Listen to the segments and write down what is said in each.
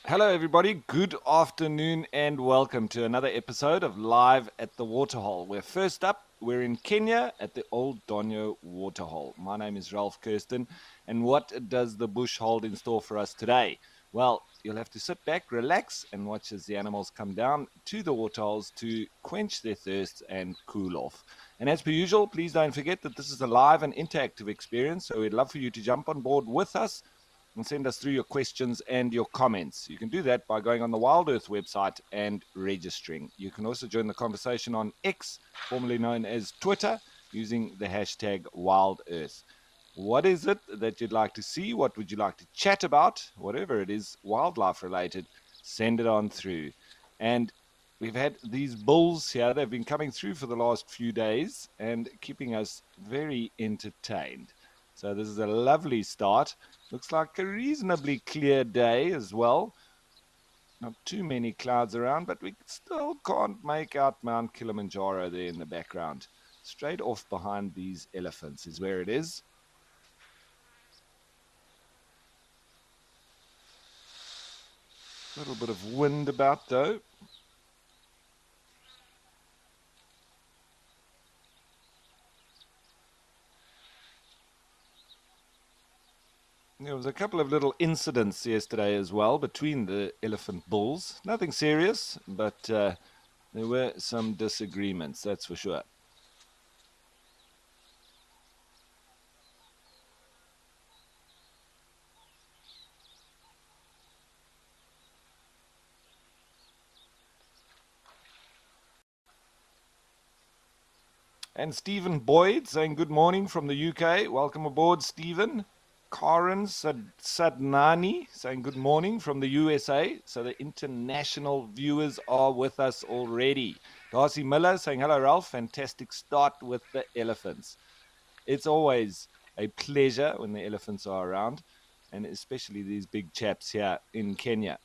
Hello, everybody. Good afternoon, and welcome to another episode of Live at the Waterhole. First up, we're in Kenya at the Old Donyo Waterhole. My name is Ralph Kirsten, and what does the bush hold in store for us today? Well, you'll have to sit back, relax, and watch as the animals come down to the waterholes to quench their thirst and cool off. And as per usual, please don't forget that this is a live and interactive experience, so we'd love for you to jump on board with us and send us through your questions and your comments. You can do that by going on the Wild Earth website and registering. You can also join the conversation on X, formerly known as Twitter, using the hashtag WildEarth. What is it that you'd like to see? What would you like to chat about? Whatever it is, wildlife related, send it on through. And we've had these bulls here. They've been coming through for the last few days and keeping us very entertained. So this is a lovely start. Looks like a reasonably clear day as well. Not too many clouds around, but we still can't make out Mount Kilimanjaro there in the background. Straight off behind these elephants is where it is. A little bit of wind about though. There was a couple of little incidents yesterday as well between the elephant bulls. Nothing serious, but there were some disagreements, that's for sure. And Stephen Boyd saying good morning from the UK. Welcome aboard, Stephen. Karen Sadnani saying good morning from the USA. So the international viewers are with us already. Darcy Miller saying hello, Ralph. Fantastic start with the elephants. It's always a pleasure when the elephants are around, and especially these big chaps here in Kenya.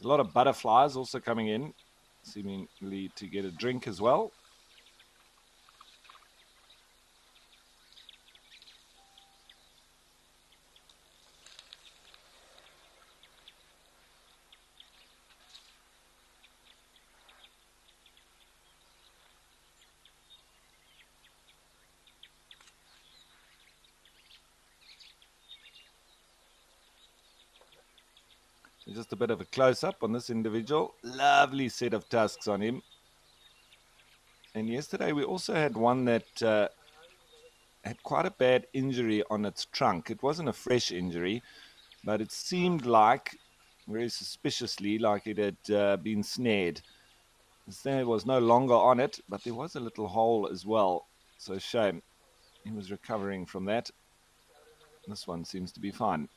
A lot of butterflies also coming in, seemingly to get a drink as well. Just a bit of a close-up on this individual. Lovely set of tusks on him. And yesterday we also had one that had quite a bad injury on its trunk. It wasn't a fresh injury, but it seemed like, very suspiciously, like it had been snared. The snare was no longer on it, but there was a little hole as well. So shame. He was recovering from that. This one seems to be fine.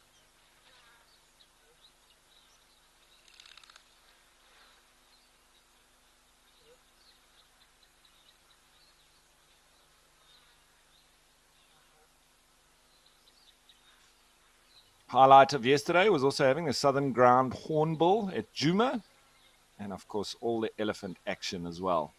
Highlight of yesterday was also having a southern ground hornbill at Juma, and of course all the elephant action as well.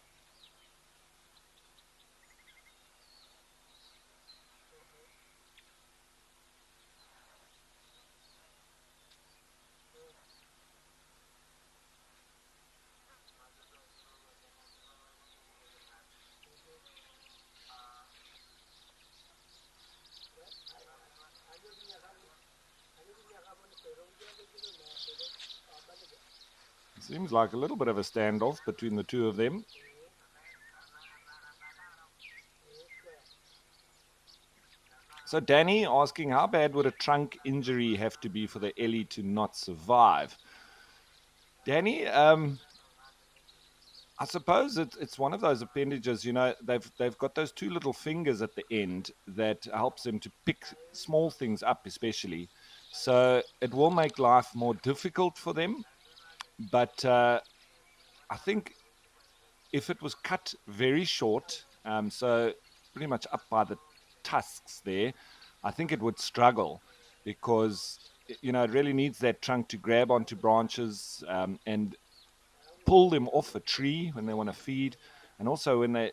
Seems like a little bit of a standoff between the two of them. So Danny asking, how bad would a trunk injury have to be for the Ellie to not survive? Danny, I suppose it's one of those appendages. They've got those two little fingers at the end that helps them to pick small things up, especially. So it will make life more difficult for them. But I think if it was cut very short, so pretty much up by the tusks there, I think it would struggle because it really needs that trunk to grab onto branches and pull them off a tree when they want to feed, and also when they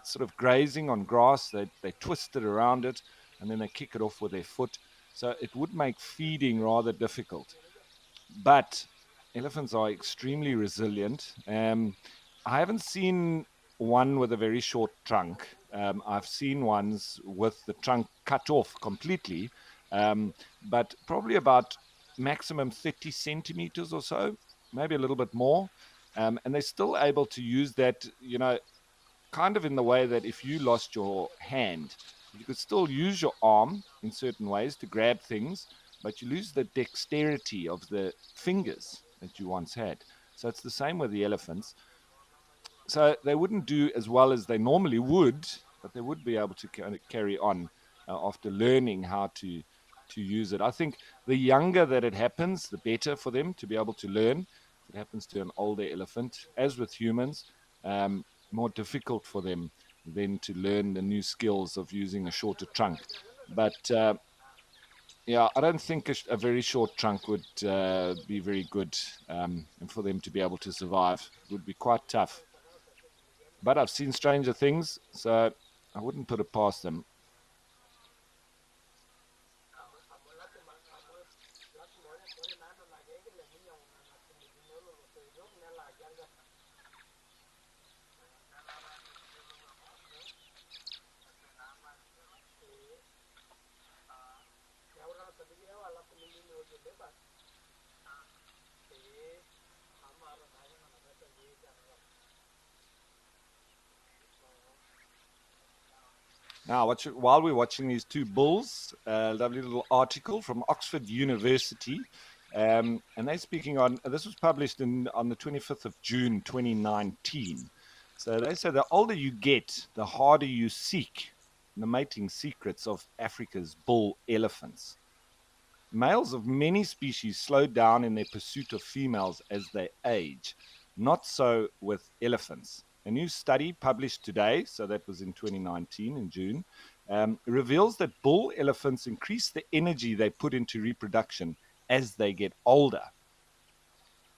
sort of grazing on grass, they twist it around it and then they kick it off with their foot. So it would make feeding rather difficult. But elephants are extremely resilient. I haven't seen one with a very short trunk. I've seen ones with the trunk cut off completely, but probably about maximum 30 centimeters or so, maybe a little bit more. And they're still able to use that, kind of in the way that if you lost your hand, you could still use your arm in certain ways to grab things, but you lose the dexterity of the fingers that you once had. So it's the same with the elephants. So they wouldn't do as well as they normally would, but they would be able to kind of carry on after learning how to use it. I think the younger that it happens, the better for them to be able to learn. If it happens to an older elephant, as with humans, more difficult for them then to learn the new skills of using a shorter trunk. But yeah, I don't think a very short trunk would be very good, and for them to be able to survive, it would be quite tough. But I've seen stranger things, so I wouldn't put it past them. Now, while we're watching these two bulls, a lovely little article from Oxford University, and they're speaking on this was published on the 25th of June 2019. So they say the older you get, the harder you seek the mating secrets of Africa's bull elephants. Males of many species slow down in their pursuit of females as they age. Not so with elephants. A new study published today, so that was in 2019 in June, reveals that bull elephants increase the energy they put into reproduction as they get older.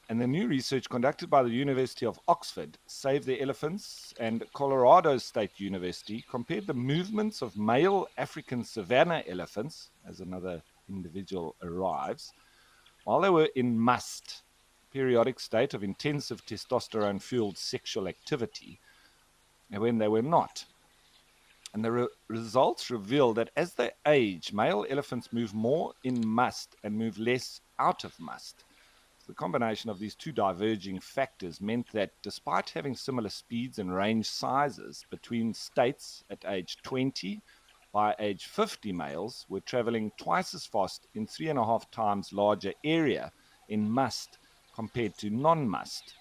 And the new research conducted by the University of Oxford, Save the Elephants, and Colorado State University compared the movements of male African savanna elephants, as another individual arrives, while they were in must, periodic state of intensive testosterone fueled sexual activity, and when they were not. And the results reveal that as they age, male elephants move more in must and move less out of must. The combination of these two diverging factors meant that despite having similar speeds and range sizes between states at age 20, by age 50, males were traveling twice as fast in 3.5 times larger area in must compared to non-must.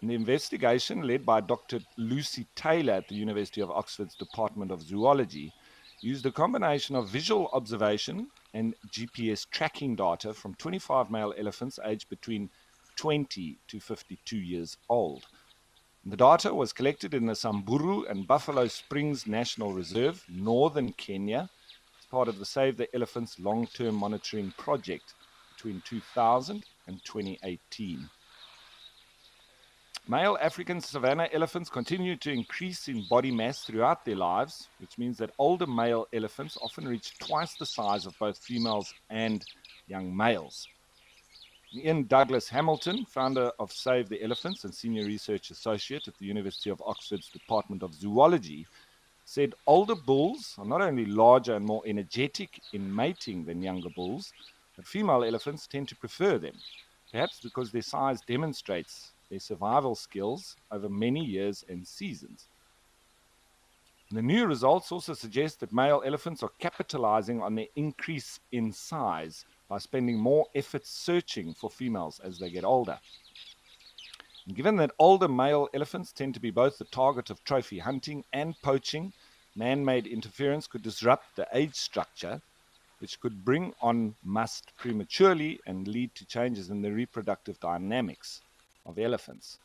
And the investigation, led by Dr. Lucy Taylor at the University of Oxford's Department of Zoology, used a combination of visual observation and GPS tracking data from 25 male elephants aged between 20 to 52 years old. The data was collected in the Samburu and Buffalo Springs National Reserve, northern Kenya, as part of the Save the Elephants long-term monitoring project between 2000 and 2018. Male African savanna elephants continue to increase in body mass throughout their lives, which means that older male elephants often reach twice the size of both females and young males. Ian Douglas Hamilton, founder of Save the Elephants and senior research associate at the University of Oxford's Department of Zoology, said older bulls are not only larger and more energetic in mating than younger bulls, but female elephants tend to prefer them, perhaps because their size demonstrates their survival skills over many years and seasons. The new results also suggest that male elephants are capitalizing on their increase in size by spending more effort searching for females as they get older. Given that older male elephants tend to be both the target of trophy hunting and poaching, man-made interference could disrupt the age structure, which could bring on must prematurely and lead to changes in the reproductive dynamics of elephants.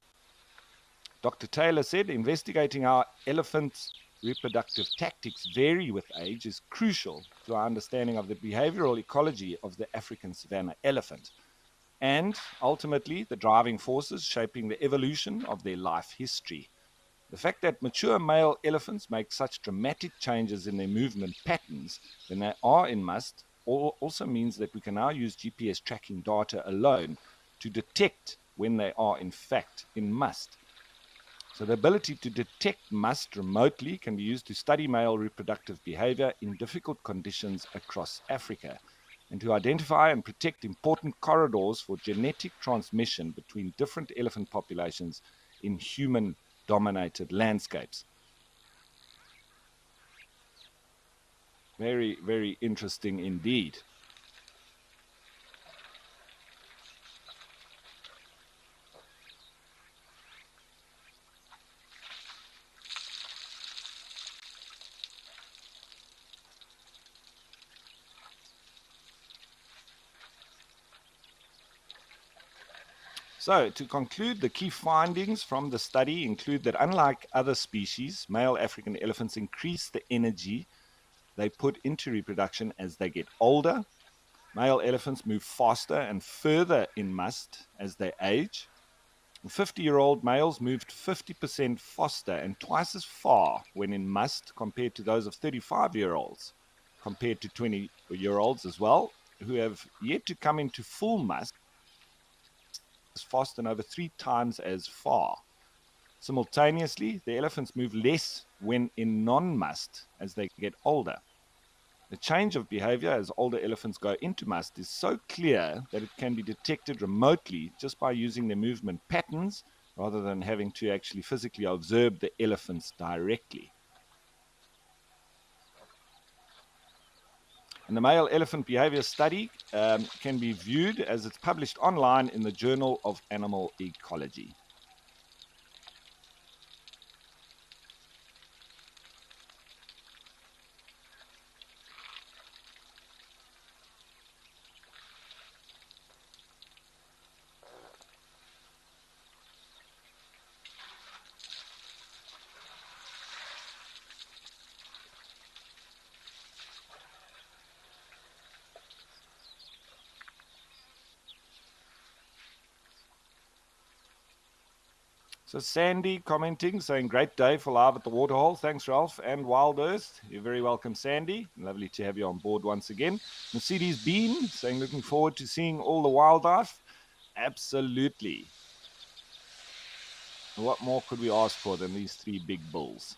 Dr. Taylor said investigating how elephants' reproductive tactics vary with age is crucial to our understanding of the behavioral ecology of the African savanna elephant and ultimately the driving forces shaping the evolution of their life history. The fact that mature male elephants make such dramatic changes in their movement patterns when they are in must also means that we can now use GPS tracking data alone to detect when they are in fact in must. So the ability to detect must remotely can be used to study male reproductive behavior in difficult conditions across Africa and to identify and protect important corridors for genetic transmission between different elephant populations in human-dominated landscapes. Very, very interesting indeed. So, to conclude, the key findings from the study include that unlike other species, male African elephants increase the energy they put into reproduction as they get older. Male elephants move faster and further in must as they age. 50-year-old males moved 50% faster and twice as far when in must compared to those of 35-year-olds, compared to 20-year-olds as well, who have yet to come into full must as fast and over 3 times as far. Simultaneously, the elephants move less when in non-must as they get older. The change of behavior as older elephants go into must is so clear that it can be detected remotely just by using their movement patterns rather than having to actually physically observe the elephants directly. And the male elephant behavior study can be viewed as it's published online in the Journal of Animal Ecology. So Sandy commenting, saying, great day for live at the waterhole. Thanks, Ralph and Wild Earth. You're very welcome, Sandy. Lovely to have you on board once again. Mercedes Bean saying, looking forward to seeing all the wildlife. Absolutely. What more could we ask for than these 3 big bulls?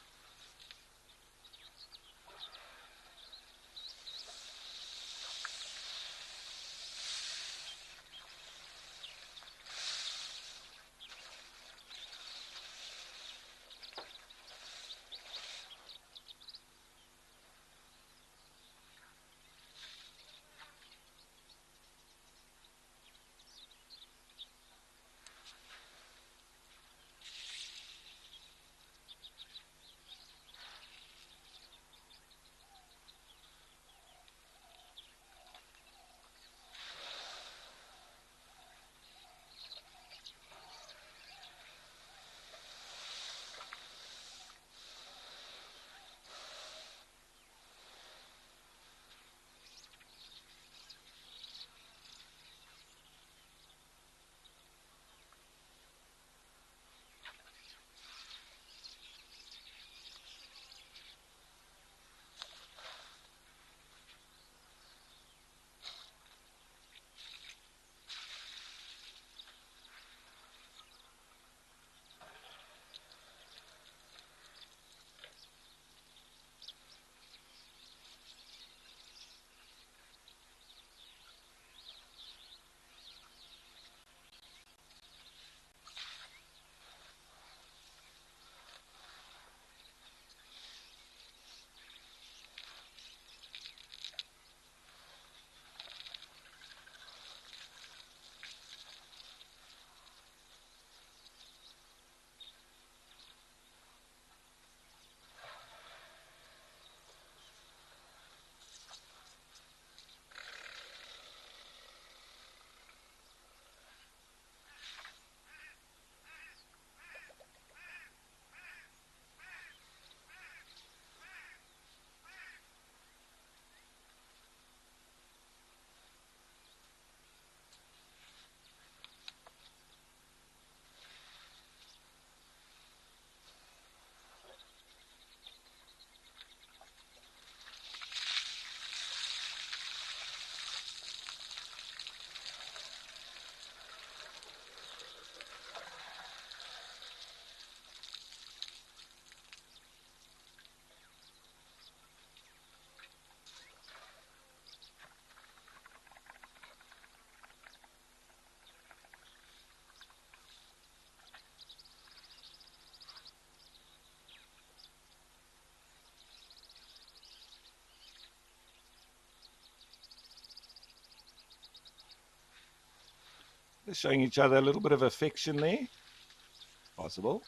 They're showing each other a little bit of affection there. It's possible.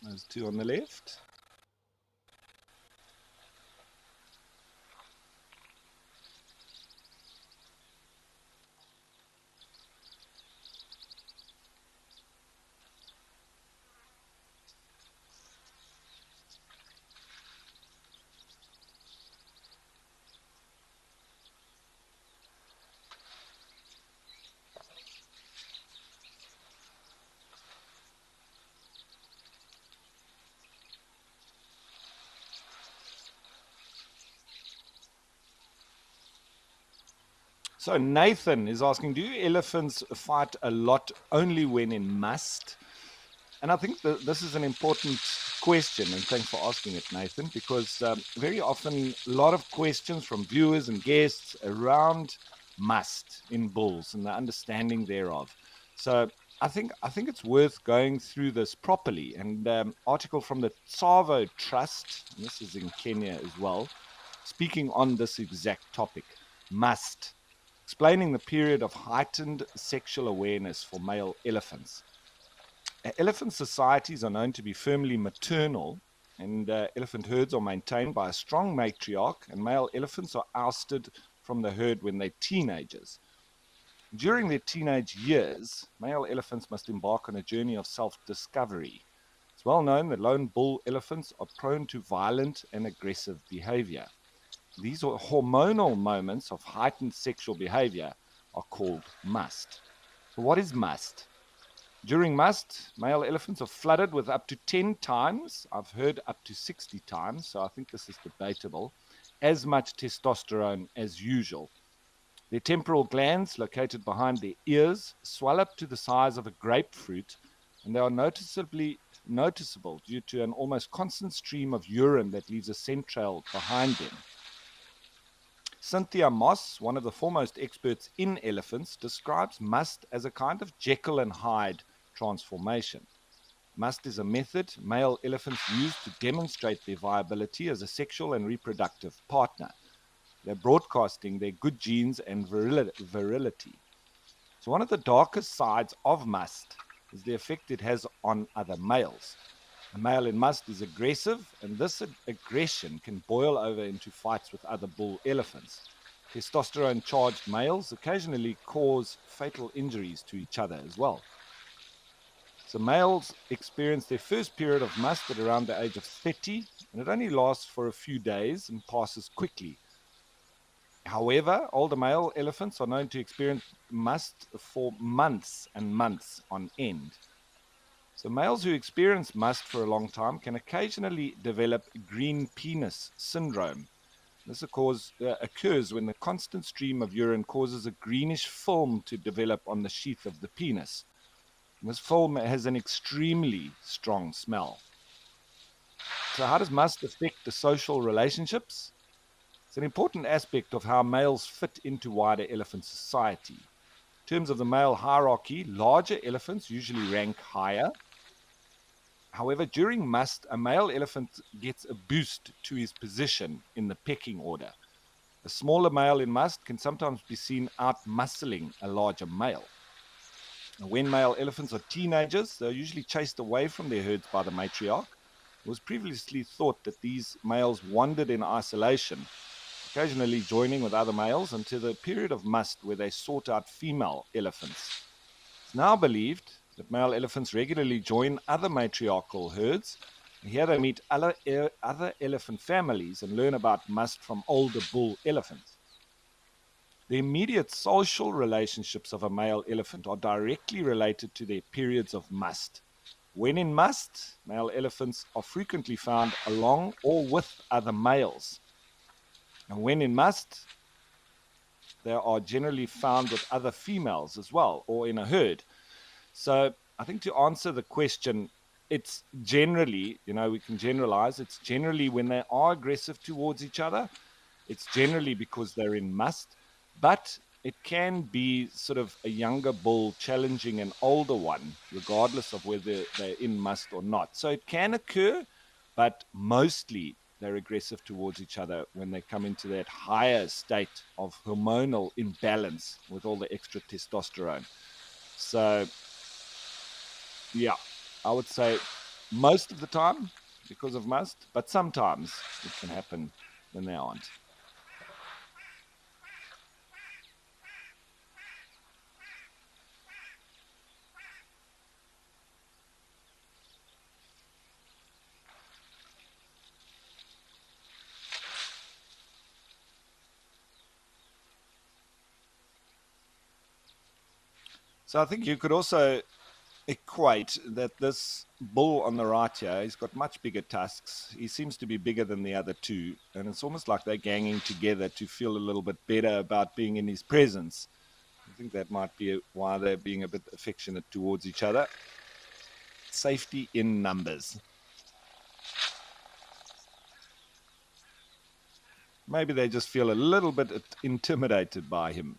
Those two on the left. So Nathan is asking, do elephants fight a lot only when in must? And I think that this is an important question, and thanks for asking it, Nathan, because very often a lot of questions from viewers and guests around must in bulls and the understanding thereof. So I think it's worth going through this properly. And article from the Tsavo Trust, and this is in Kenya as well, speaking on this exact topic, must, explaining the period of heightened sexual awareness for male elephants. Elephant societies are known to be firmly maternal, and elephant herds are maintained by a strong matriarch, and male elephants are ousted from the herd when they're teenagers. During their teenage years, male elephants must embark on a journey of self-discovery. It's well known that lone bull elephants are prone to violent and aggressive behavior. These hormonal moments of heightened sexual behavior are called must. So what is must? During must, male elephants are flooded with up to 10 times, I've heard up to 60 times, so I think this is debatable, as much testosterone as usual. Their temporal glands, located behind their ears, swell up to the size of a grapefruit, and they are noticeable due to an almost constant stream of urine that leaves a scent trail behind them. Cynthia Moss, one of the foremost experts in elephants, describes must as a kind of Jekyll and Hyde transformation. Must is a method male elephants use to demonstrate their viability as a sexual and reproductive partner. They're broadcasting their good genes and virility. So one of the darkest sides of must is the effect it has on other males. A male in must is aggressive, and this aggression can boil over into fights with other bull elephants. Testosterone-charged males occasionally cause fatal injuries to each other as well. So males experience their first period of must at around the age of 30, and it only lasts for a few days and passes quickly. However, older male elephants are known to experience must for months and months on end. So males who experience must for a long time can occasionally develop green penis syndrome. This occurs when the constant stream of urine causes a greenish film to develop on the sheath of the penis. And this film has an extremely strong smell. So how does must affect the social relationships? It's an important aspect of how males fit into wider elephant society. In terms of the male hierarchy, larger elephants usually rank higher. However, during must, a male elephant gets a boost to his position in the pecking order. A smaller male in must can sometimes be seen out-muscling a larger male. Now, when male elephants are teenagers, they're usually chased away from their herds by the matriarch. It was previously thought that these males wandered in isolation, occasionally joining with other males until the period of must where they sought out female elephants. It's now believed that male elephants regularly join other matriarchal herds, and here they meet other elephant families and learn about must from older bull elephants. The immediate social relationships of a male elephant are directly related to their periods of must. When in must, male elephants are frequently found along or with other males. And when in must, they are generally found with other females as well, or in a herd. So I think to answer the question, it's generally, we can generalize, it's generally when they are aggressive towards each other. It's generally because they're in must, but it can be sort of a younger bull challenging an older one, regardless of whether they're in must or not. So it can occur, but mostly they're aggressive towards each other when they come into that higher state of hormonal imbalance with all the extra testosterone. So, yeah, I would say most of the time because of must, but sometimes it can happen when they aren't. So I think you could also equate that this bull on the right here, he's got much bigger tusks. He seems to be bigger than the other two, and it's almost like they're ganging together to feel a little bit better about being in his presence. I think that might be why they're being a bit affectionate towards each other. Safety in numbers. Maybe they just feel a little bit intimidated by him.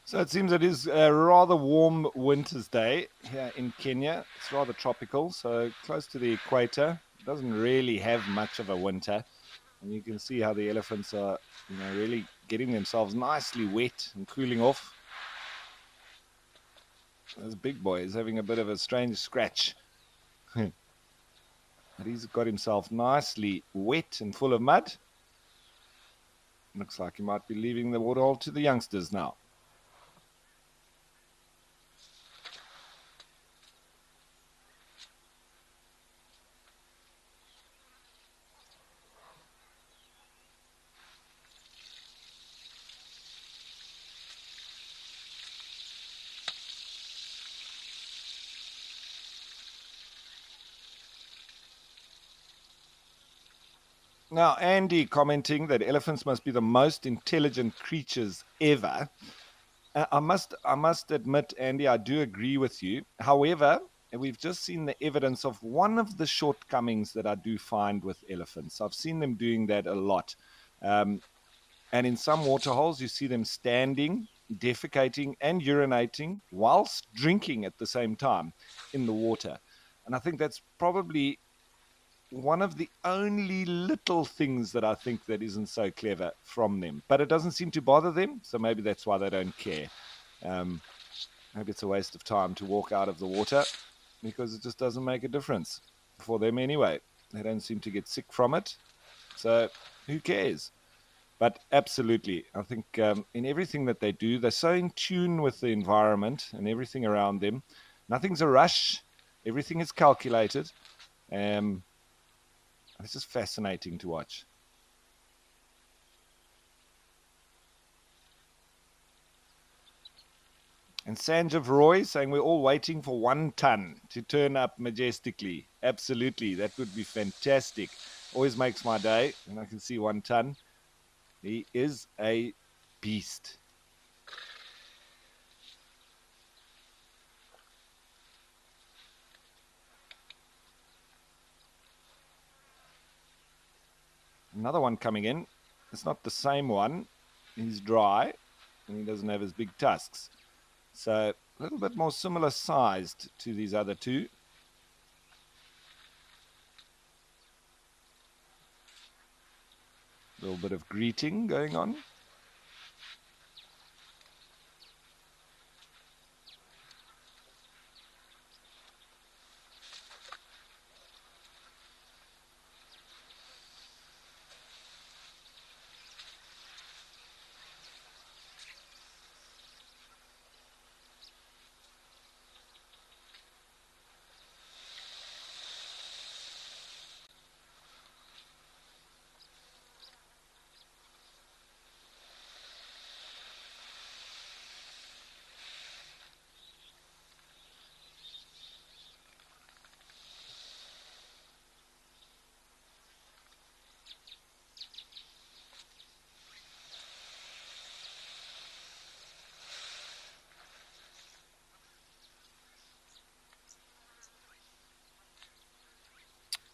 So it seems it is a rather warm winter's day here in Kenya. It's rather tropical, so close to the equator. It doesn't really have much of a winter. And you can see how the elephants are, really getting themselves nicely wet and cooling off. This big boy is having a bit of a strange scratch. But he's got himself nicely wet and full of mud. Looks like he might be leaving the waterhole to the youngsters now. Now, Andy commenting that elephants must be the most intelligent creatures ever. I must admit, Andy, I do agree with you. However, we've just seen the evidence of one of the shortcomings that I do find with elephants. I've seen them doing that a lot. Um, and in some waterholes, you see them standing, defecating, and urinating whilst drinking at the same time in the water. And I think that's probably one of the only little things that I think that isn't so clever from them. But it doesn't seem to bother them, so maybe that's why they don't care. Um, Maybe it's a waste of time to walk out of the water because it just doesn't make a difference for them anyway. They don't seem to get sick from it, so who cares? But absolutely, I think in everything that they do, they're so in tune with the environment and everything around them. Nothing's a rush. Everything is calculated. Um, it's just fascinating to watch. And Sanjeev Roy saying we're all waiting for 1 ton to turn up majestically. Absolutely, that would be fantastic. Always makes my day when I can see 1 ton. He is a beast. Another one coming in. It's not the same one. He's dry and he doesn't have his big tusks. So a little bit more similar sized to these other two. A little bit of greeting going on.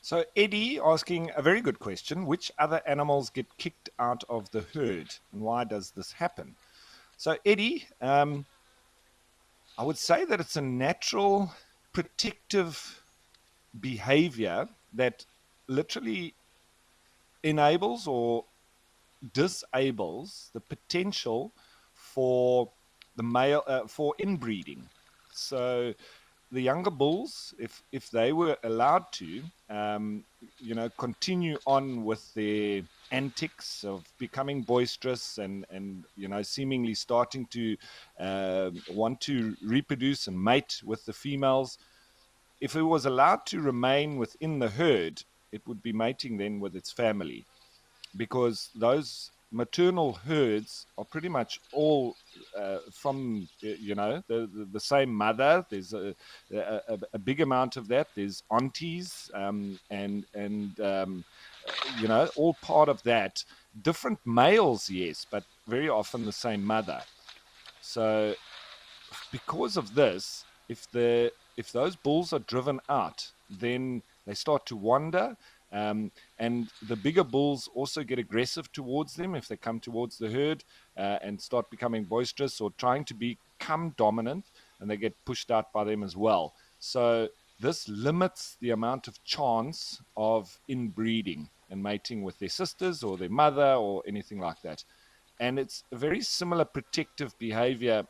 So Eddie asking a very good question. Which other animals get kicked out of the herd and why does this happen? So Eddie, I would say that it's a natural protective behavior that literally enables or disables the potential for the male for inbreeding. So the younger bulls, if they were allowed to, continue on with their antics of becoming boisterous and seemingly starting to want to reproduce and mate with the females, if it was allowed to remain within the herd, it would be mating then with its family because those maternal herds are pretty much all from the same mother. There's a big amount of that. There's aunties and all part of that. Different males, yes, but very often the same mother. So because of this, if those bulls are driven out, then they start to wander, and the bigger bulls also get aggressive towards them if they come towards the herd and start becoming boisterous or trying to become dominant, and they get pushed out by them as well. So this limits the amount of chance of inbreeding and mating with their sisters or their mother or anything like that. And it's a very similar protective behavior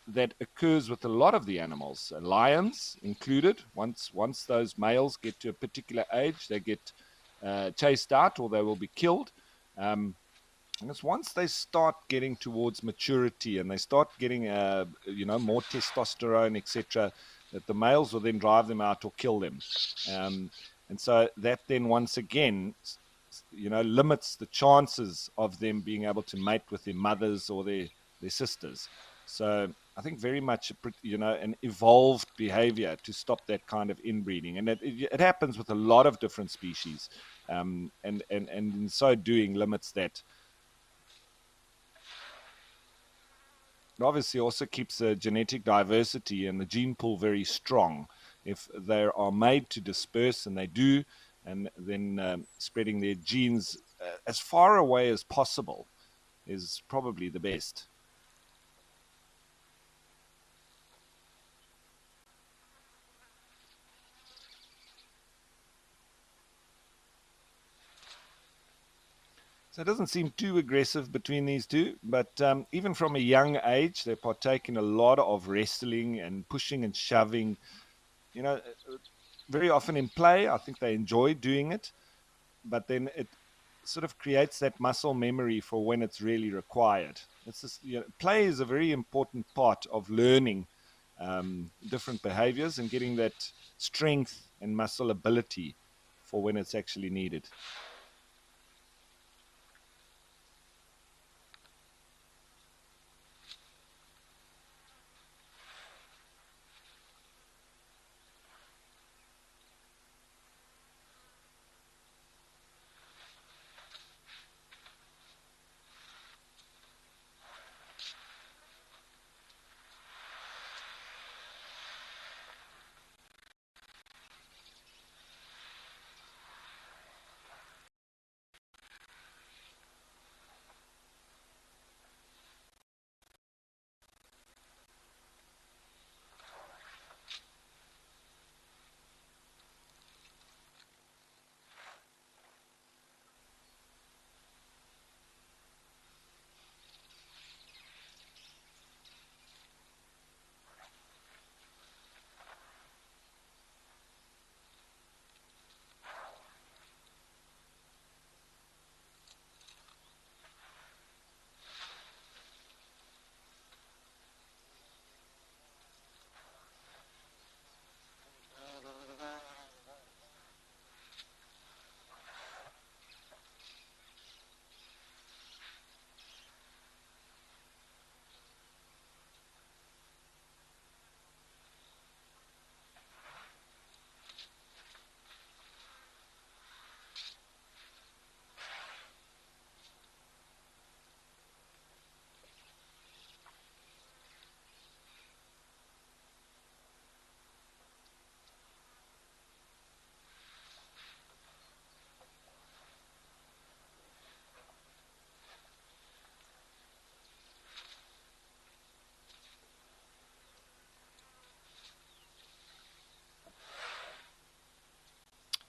that occurs with a lot of the animals, lions included. Once those males get to a particular age, they get chased out or they will be killed. And it's once they start getting towards maturity and they start getting more testosterone, etc., that the males will then drive them out or kill them. And so that then once again limits the chances of them being able to mate with their mothers or their sisters. So I think very much an evolved behavior to stop that kind of inbreeding, and it happens with a lot of different species, and in so doing limits that. It obviously also keeps the genetic diversity and the gene pool very strong. If they are made to disperse, and they do, and then spreading their genes as far away as possible is probably the best. So it doesn't seem too aggressive between these two, but even from a young age, they partake in a lot of wrestling and pushing and shoving. You know, very often in play, I think they enjoy doing it, but then it sort of creates that muscle memory for when it's really required. It's just, play is a very important part of learning different behaviors and getting that strength and muscle ability for when it's actually needed.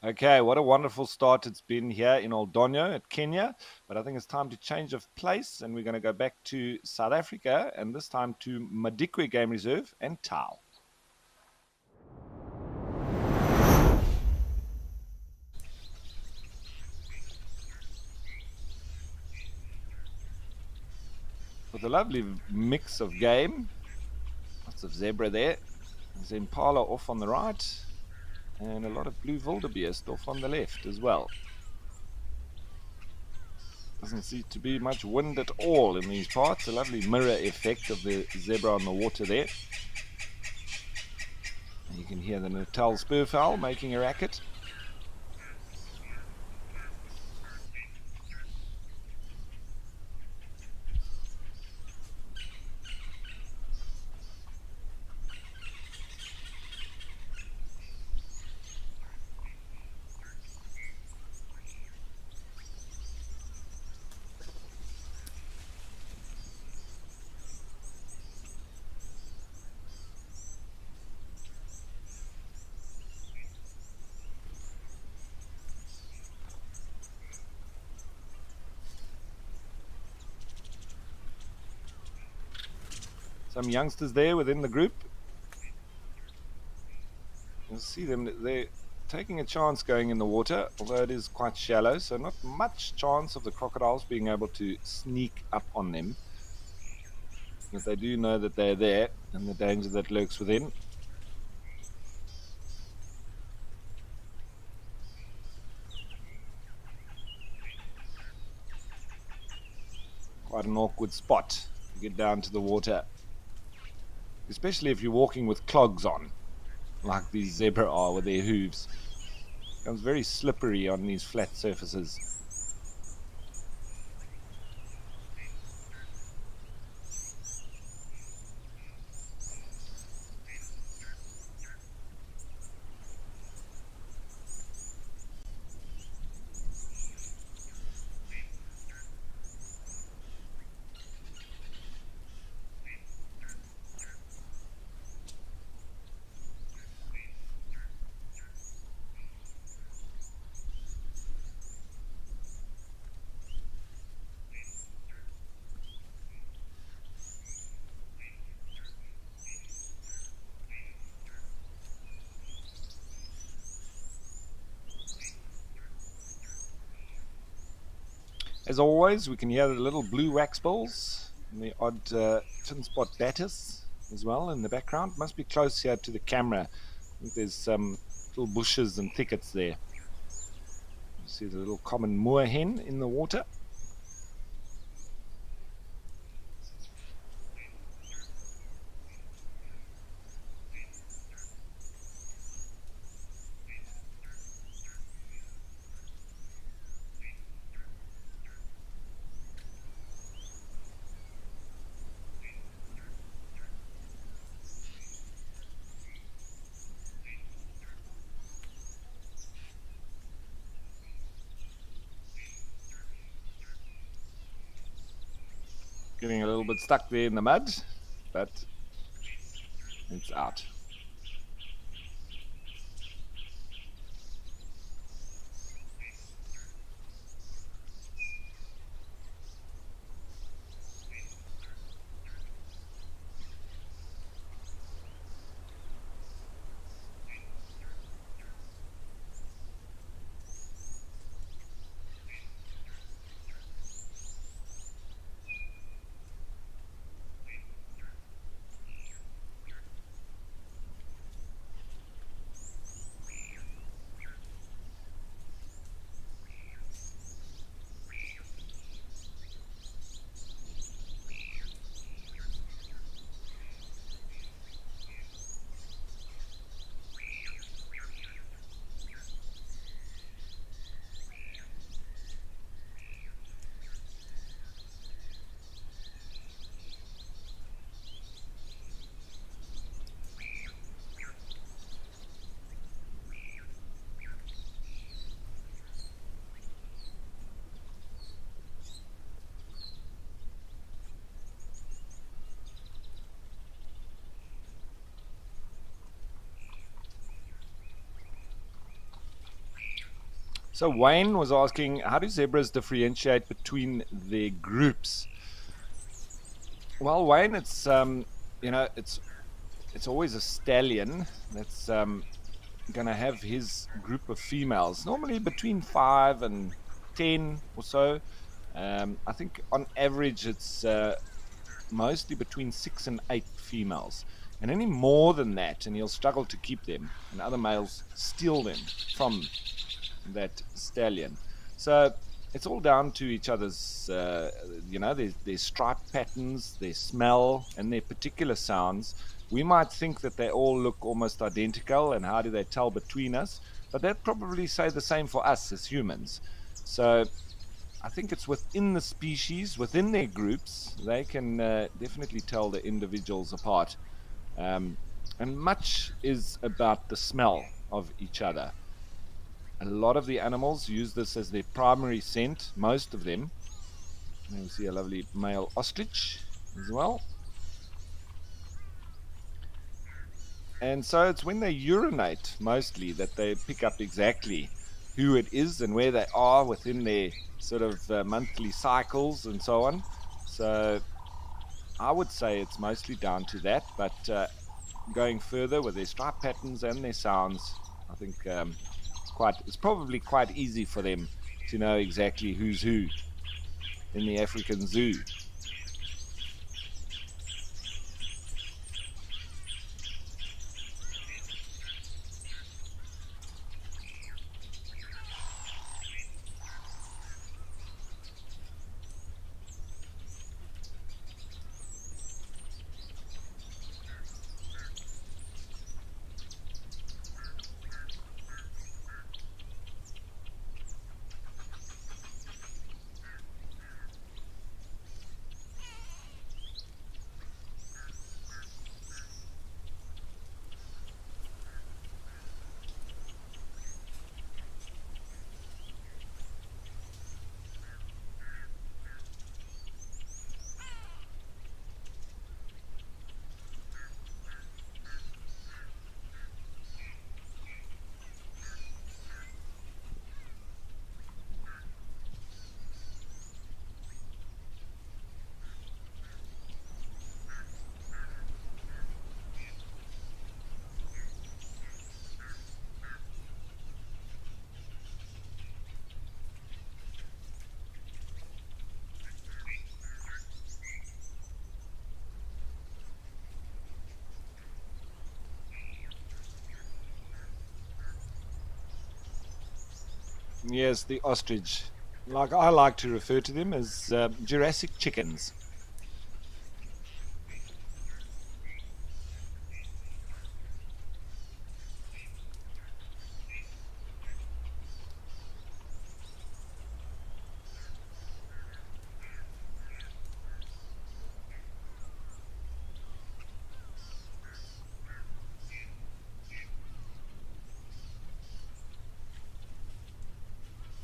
Okay, what a wonderful start it's been here in Old Donyo at Kenya. But I think it's time to change of place, and we're going to go back to South Africa, and this time to Madikwe Game Reserve and Tau. With a lovely mix of game, lots of zebra there. There's impala off on the right, and a lot of blue wildebeest off on the left as well. Doesn't seem to be much wind at all in these parts. A lovely mirror effect of the zebra on the water there. And you can hear the Natal spurfowl making a racket. Some youngsters there within the group. You'll see them, they're taking a chance going in the water, although it is quite shallow, so not much chance of the crocodiles being able to sneak up on them. But they do know that they're there and the danger that lurks within. Quite an awkward spot to get down to the water. especially if you're walking with clogs on, like these zebra are with their hooves. It becomes very slippery on these flat surfaces. As always, we can hear the little blue wax balls and the odd tin spot batters as well in the background. Must be close here to the camera. I think there's some little bushes and thickets there. You see the little common moorhen in the water. Getting a little bit stuck there in the mud, but it's out. So Wayne was asking, how do zebras differentiate between their groups? Well, Wayne, it's always a stallion that's going to have his group of females, normally between 5 and 10 or so. I think on average it's mostly between 6 and 8 females. And any more than that, and he'll struggle to keep them, and other males steal them from that stallion. So it's all down to each other's, their stripe patterns, their smell, and their particular sounds. We might think that they all look almost identical, and how do they tell between us? But they'd probably say the same for us as humans. So I think it's within the species, within their groups, they can definitely tell the individuals apart. And much is about the smell of each other. A lot of the animals use this as their primary scent, most of them. And we see a lovely male ostrich as well. And so it's when they urinate mostly that they pick up exactly who it is and where they are within their sort of monthly cycles and so on. So I would say it's mostly down to that, but going further with their stripe patterns and their sounds, I think it's probably quite easy for them to know exactly who's who in the African zoo. Yes, the ostrich. Like I like to refer to them as Jurassic chickens.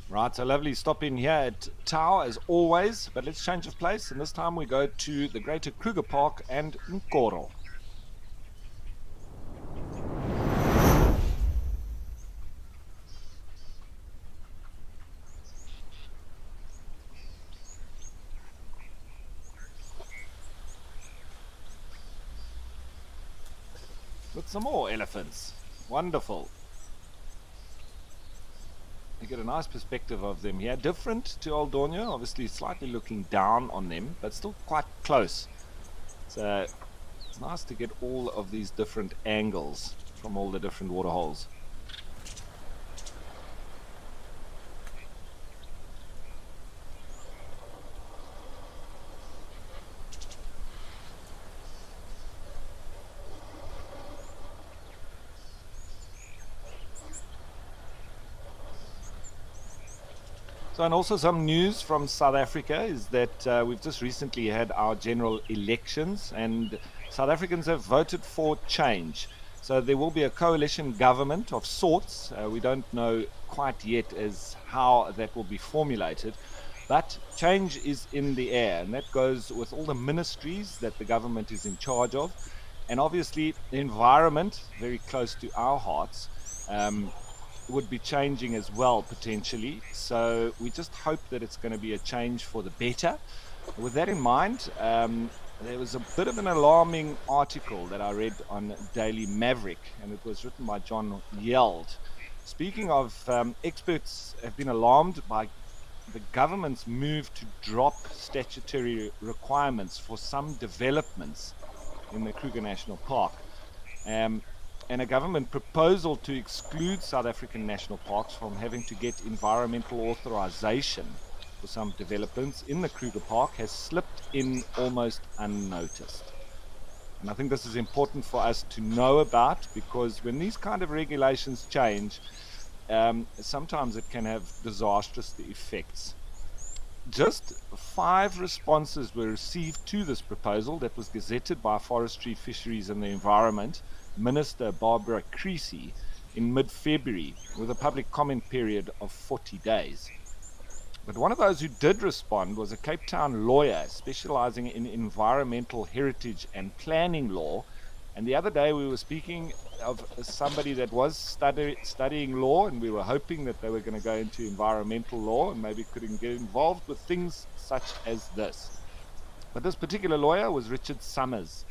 Right, so lovely stop in here at Tau as always, but let's change of place, and this time we go to the Greater Kruger Park and Nkoro. With some more elephants. Wonderful. You get a nice perspective of them here. Different to Old Dornier, obviously slightly looking down on them, but still quite close. So it's nice to get all of these different angles from all the different water holes. So, and also some news from South Africa is that we've just recently had our general elections, and South Africans have voted for change. So there will be a coalition government of sorts. We don't know quite yet as how that will be formulated, but change is in the air, and that goes with all the ministries that the government is in charge of, and obviously the environment, very close to our hearts. Um, would be changing as well potentially. So we just hope that it's going to be a change for the better. With that in mind, there was a bit of an alarming article that I read on Daily Maverick, and it was written by John Yeld. Speaking of, experts have been alarmed by the government's move to drop statutory requirements for some developments in the Kruger National Park. Um, and a government proposal to exclude South African national parks from having to get environmental authorization for some developments in the Kruger Park has slipped in almost unnoticed. And I think this is important for us to know about, because when these kind of regulations change, sometimes it can have disastrous effects. Just 5 responses were received to this proposal that was gazetted by Forestry, Fisheries and the Environment Minister Barbara Creasy in mid-February, with a public comment period of 40 days. But one of those who did respond was a Cape Town lawyer specializing in environmental heritage and planning law. And the other day we were speaking of somebody that was studying law, and we were hoping that they were going to go into environmental law and maybe could get involved with things such as this. But this particular lawyer was Richard Summers.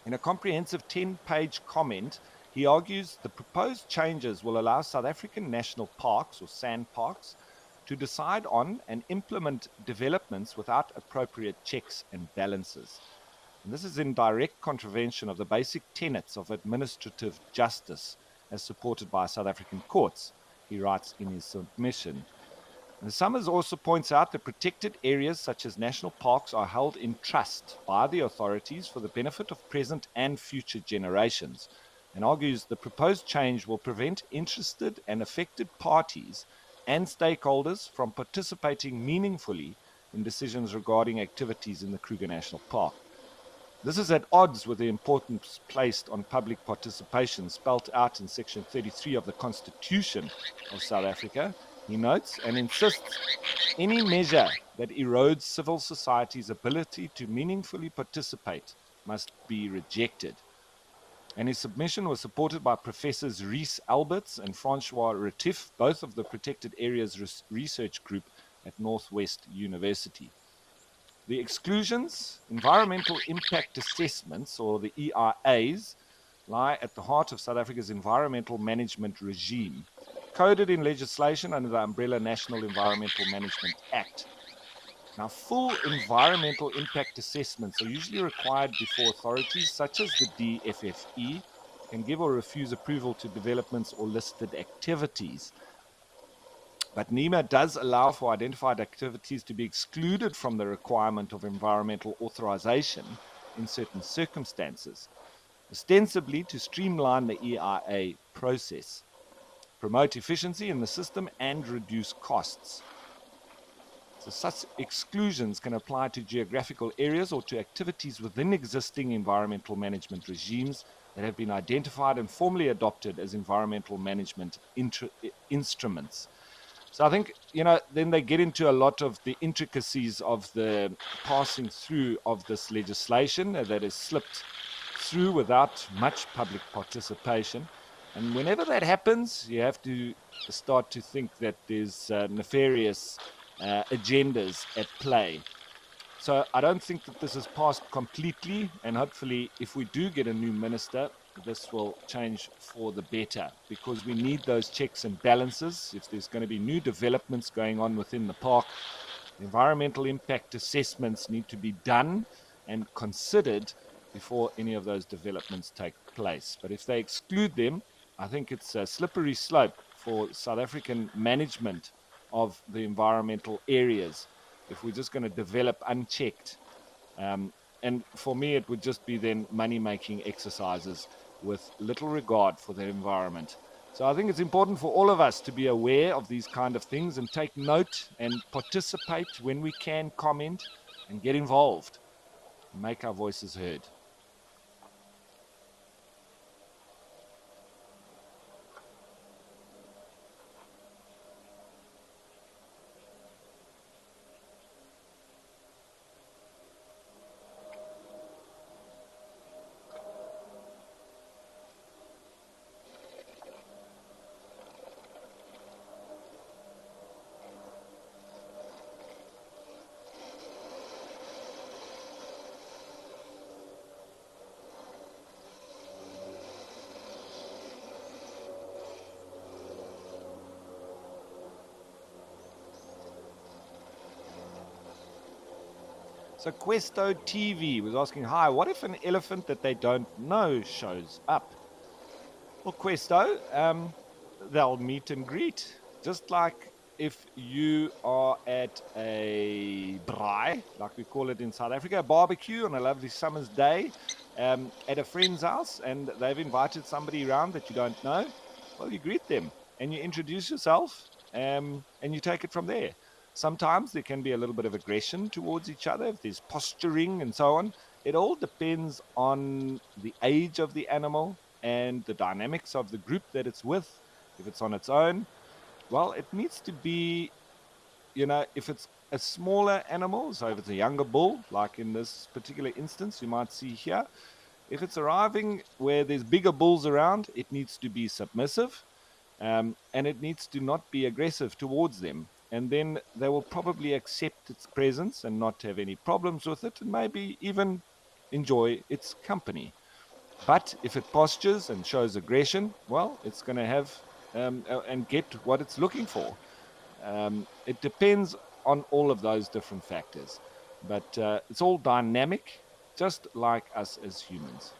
In a comprehensive 10-page comment, he argues the proposed changes will allow South African national parks, or sand parks, to decide on and implement developments without appropriate checks and balances. And this is in direct contravention of the basic tenets of administrative justice as supported by South African courts, he writes in his submission. And Summers also points out that protected areas such as national parks are held in trust by the authorities for the benefit of present and future generations, and argues the proposed change will prevent interested and affected parties and stakeholders from participating meaningfully in decisions regarding activities in the Kruger National Park. This is at odds with the importance placed on public participation spelt out in Section 33 of the Constitution of South Africa, he notes, and insists any measure that erodes civil society's ability to meaningfully participate must be rejected. And his submission was supported by Professors Rhys Alberts and Francois Retief, both of the Protected Areas Research Group at Northwest University. The exclusions, environmental impact assessments, or the EIAs, lie at the heart of South Africa's environmental management regime, coded in legislation under the umbrella National Environmental Management Act. Now, full environmental impact assessments are usually required before authorities such as the DFFE can give or refuse approval to developments or listed activities. But NEMA does allow for identified activities to be excluded from the requirement of environmental authorization in certain circumstances, ostensibly to streamline the EIA process, promote efficiency in the system, and reduce costs. So such exclusions can apply to geographical areas or to activities within existing environmental management regimes that have been identified and formally adopted as environmental management instruments. So I think, then they get into a lot of the intricacies of the passing through of this legislation that is slipped through without much public participation. And whenever that happens, you have to start to think that there's nefarious agendas at play. So I don't think that this is passed completely, and hopefully if we do get a new minister, this will change for the better, because we need those checks and balances. If there's going to be new developments going on within the park, the environmental impact assessments need to be done and considered before any of those developments take place. But if they exclude them, I think it's a slippery slope for South African management of the environmental areas if we're just going to develop unchecked. And for me, it would just be then money-making exercises with little regard for the environment. So I think it's important for all of us to be aware of these kind of things and take note and participate when we can, comment and get involved, make our voices heard. So Questo TV was asking, hi, what if an elephant that they don't know shows up? Well, Questo, they'll meet and greet. Just like if you are at a braai, like we call it in South Africa, a barbecue on a lovely summer's day, at a friend's house, and they've invited somebody around that you don't know, well, you greet them and you introduce yourself, and you take it from there. Sometimes there can be a little bit of aggression towards each other, if there's posturing and so on. It all depends on the age of the animal and the dynamics of the group that it's with. If it's on its own, well, it needs to be, if it's a smaller animal, so if it's a younger bull, like in this particular instance you might see here, if it's arriving where there's bigger bulls around, it needs to be submissive, and it needs to not be aggressive towards them. And then they will probably accept its presence and not have any problems with it, and maybe even enjoy its company. But if it postures and shows aggression, well, it's going to have and get what it's looking for. It depends on all of those different factors. But it's all dynamic, just like us as humans.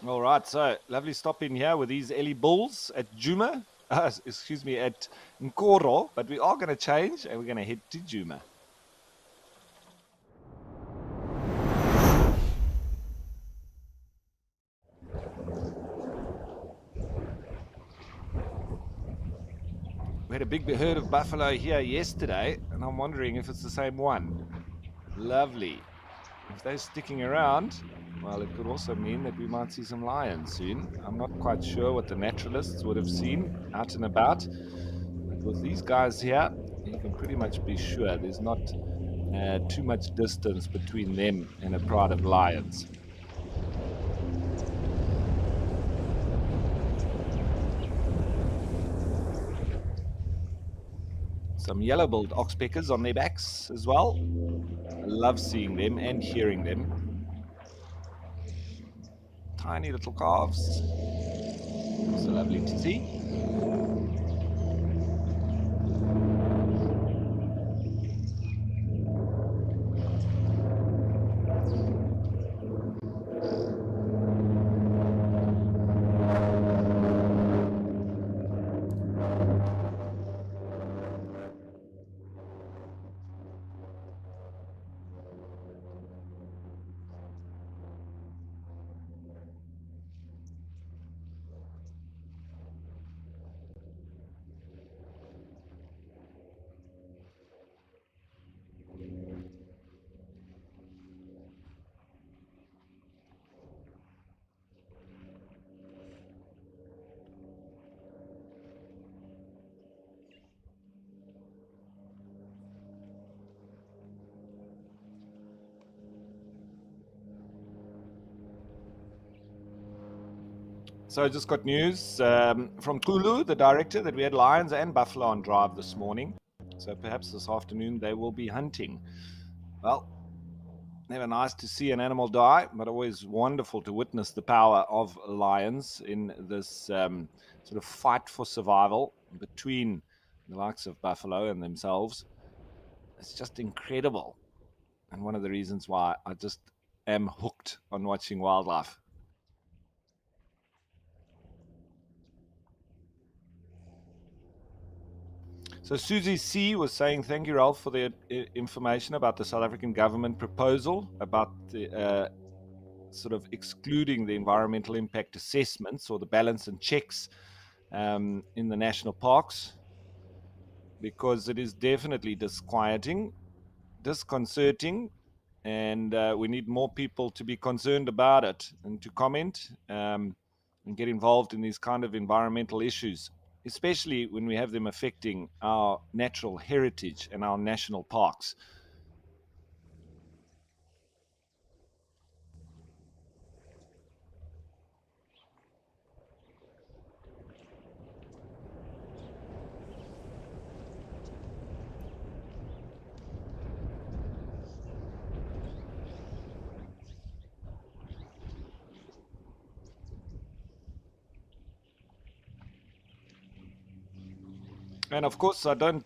All right, so lovely stop in here with these Ellie Bulls at Juma, at Nkoro, but we are going to change and we're going to head to Juma. big herd of buffalo here yesterday, and I'm wondering if it's the same one. Lovely. If they're sticking around, well, it could also mean that we might see some lions soon. I'm not quite sure what the naturalists would have seen out and about, but with these guys here, you can pretty much be sure there's not too much distance between them and a pride of lions. Some yellow-billed oxpeckers on their backs as well. I love seeing them and hearing them. Tiny little calves. Also lovely to see. So I just got news from Kulu, the director, that we had lions and buffalo on drive this morning. So perhaps this afternoon they will be hunting. Well, never nice to see an animal die, but always wonderful to witness the power of lions in this sort of fight for survival between the likes of buffalo and themselves. It's just incredible. And one of the reasons why I just am hooked on watching wildlife. So Susie C was saying, thank you, Ralph, for the information about the South African government proposal about the sort of excluding the environmental impact assessments or the balance and checks in the national parks, because it is definitely disquieting, disconcerting, and we need more people to be concerned about it and to comment and get involved in these kind of environmental issues, especially when we have them affecting our natural heritage and our national parks. And of course, I don't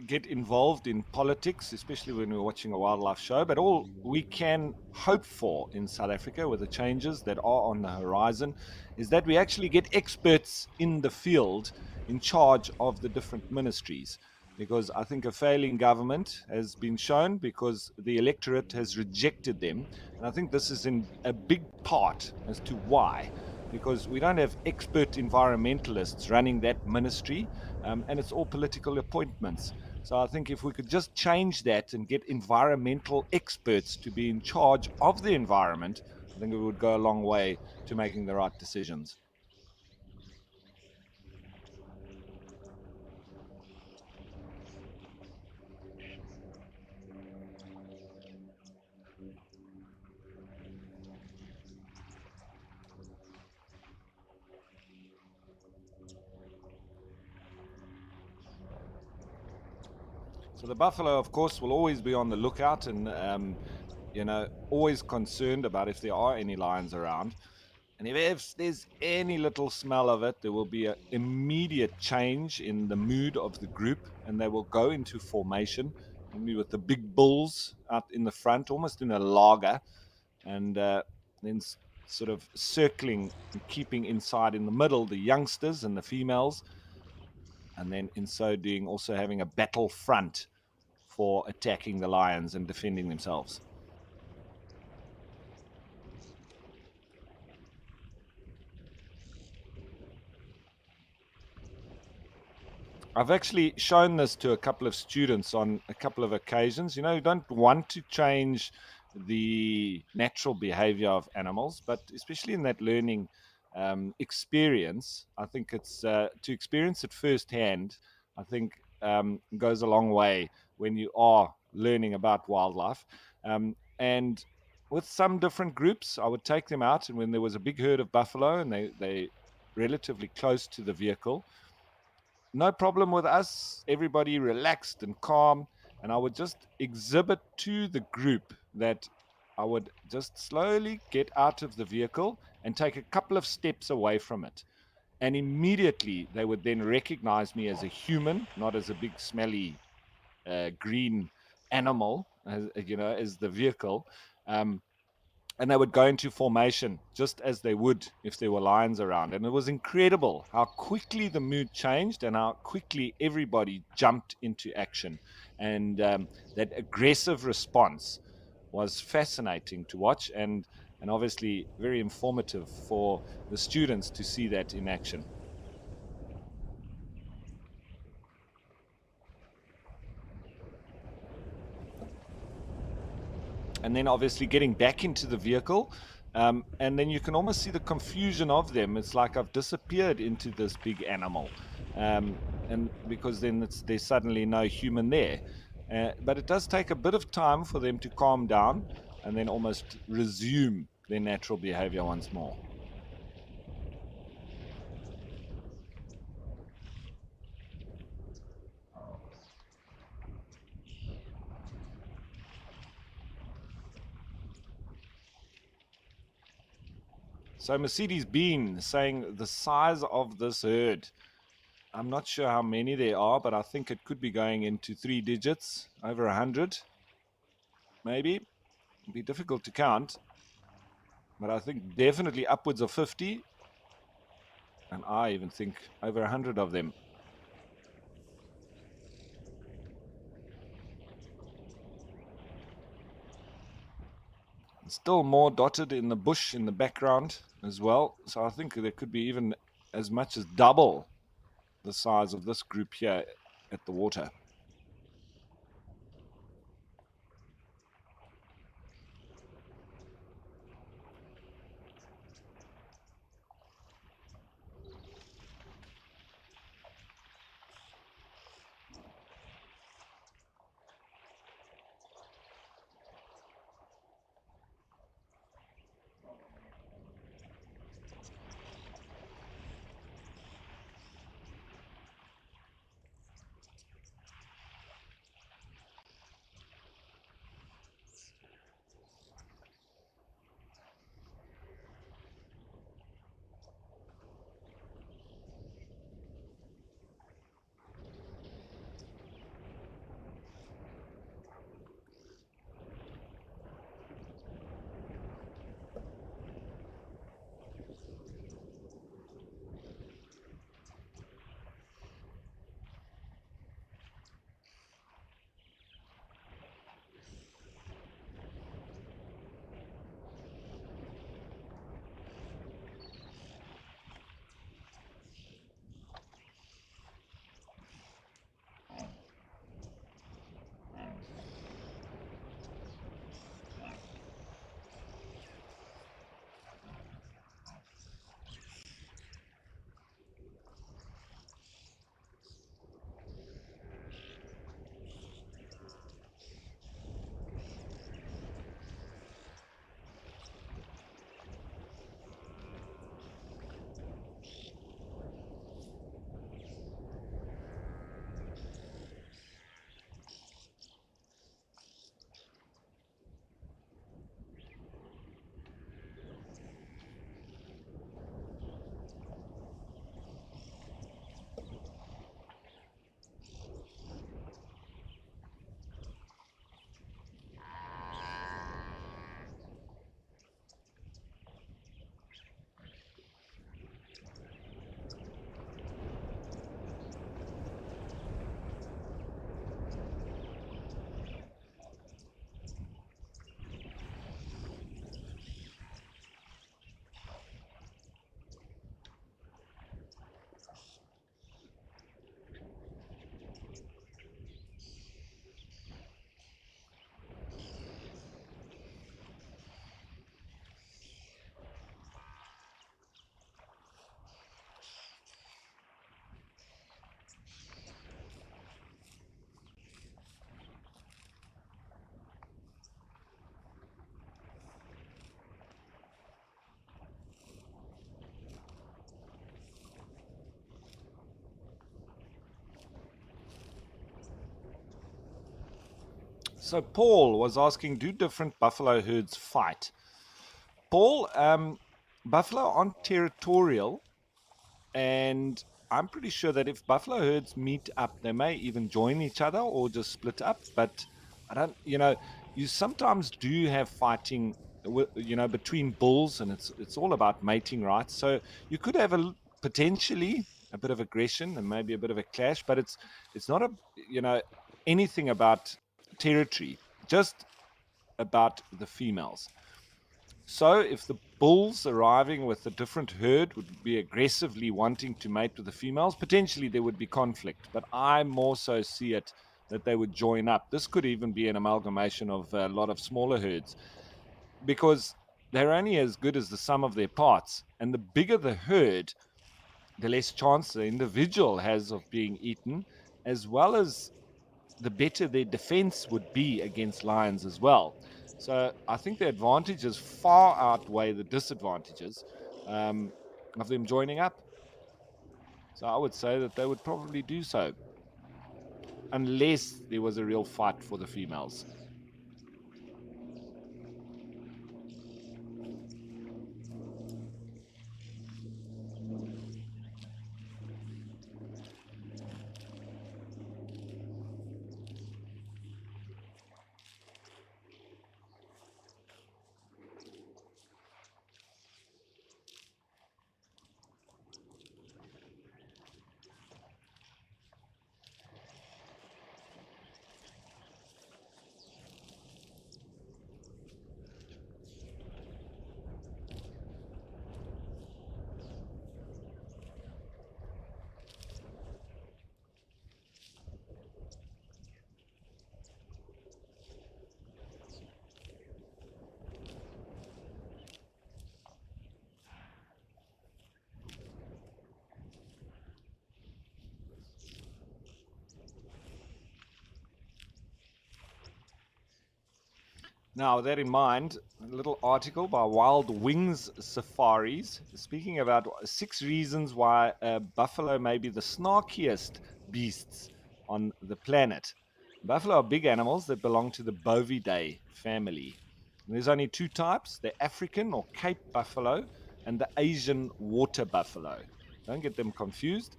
get involved in politics, especially when we're watching a wildlife show. But all we can hope for in South Africa, with the changes that are on the horizon, is that we actually get experts in the field in charge of the different ministries. Because I think a failing government has been shown because the electorate has rejected them. And I think this is in a big part as to why. Because we don't have expert environmentalists running that ministry, and it's all political appointments. So I think if we could just change that and get environmental experts to be in charge of the environment, I think it would go a long way to making the right decisions. So the buffalo, of course, will always be on the lookout and, always concerned about if there are any lions around. And if there's any little smell of it, there will be an immediate change in the mood of the group, and they will go into formation, maybe with the big bulls out in the front, almost in a lager, and then sort of circling and keeping inside in the middle the youngsters and the females, and then in so doing also having a battle front for attacking the lions and defending themselves. I've actually shown this to a couple of students on a couple of occasions. You don't want to change the natural behavior of animals, but especially in that learning experience, I think it's to experience it firsthand. I think goes a long way when you are learning about wildlife. And with some different groups, I would take them out, and when there was a big herd of buffalo and they relatively close to the vehicle, no problem with us, everybody relaxed and calm. And I would just exhibit to the group that I would just slowly get out of the vehicle and take a couple of steps away from it. And immediately they would then recognize me as a human, not as a big, smelly, green animal, as the vehicle. Um, and they would go into formation just as they would if there were lions around. And it was incredible how quickly the mood changed and how quickly everybody jumped into action. And that aggressive response was fascinating to watch, and obviously very informative for the students to see that in action. And then obviously getting back into the vehicle. And then you can almost see the confusion of them. It's like I've disappeared into this big animal. And because then there's suddenly no human there. But it does take a bit of time for them to calm down and then almost resume their natural behavior once more. So Mercedes Bean saying the size of this herd. I'm not sure how many there are, but I think it could be going into three digits, over 100, maybe. It'd be difficult to count, but I think definitely upwards of 50, and I even think over 100 of them. Still more dotted in the bush in the background as well. So I think there could be even as much as double the size of this group here at the water. So Paul was asking, do different buffalo herds fight? Paul, buffalo aren't territorial, and I'm pretty sure that if buffalo herds meet up, they may even join each other or just split up. But I don't, you sometimes do have fighting, between bulls, and it's all about mating rights. So you could have potentially a bit of aggression and maybe a bit of a clash, but it's not you know anything about territory, just about the females. So, if the bulls arriving with a different herd would be aggressively wanting to mate with the females, potentially there would be conflict. But I more so see it that they would join up. This could even be an amalgamation of a lot of smaller herds because they're only as good as the sum of their parts. And the bigger the herd, the less chance the individual has of being eaten, as well as the better their defense would be against lions as well. So I think the advantages far outweigh the disadvantages um, of them joining up. So I would say that they would probably do so unless there was a real fight for the females. Now, with that in mind, a little article by Wild Wings Safaris speaking about 6 reasons why buffalo may be the snarkiest beasts on the planet. Buffalo are big animals that belong to the Bovidae family. And there's only two types, the African or Cape buffalo and the Asian water buffalo. Don't get them confused.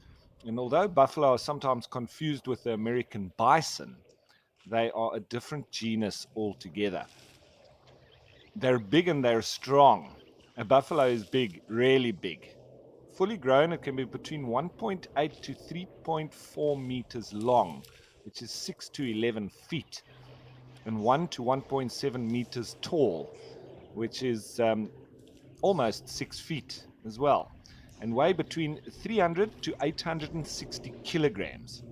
And although buffalo are sometimes confused with the American bison, they are a different genus altogether. They're big and they're strong. A buffalo is big, really big. Fully grown, it can be between 1.8 to 3.4 meters long, which is 6 to 11 feet, and 1 to 1.7 meters tall, which is almost 6 feet as well, and weigh between 300 to 860 kilograms.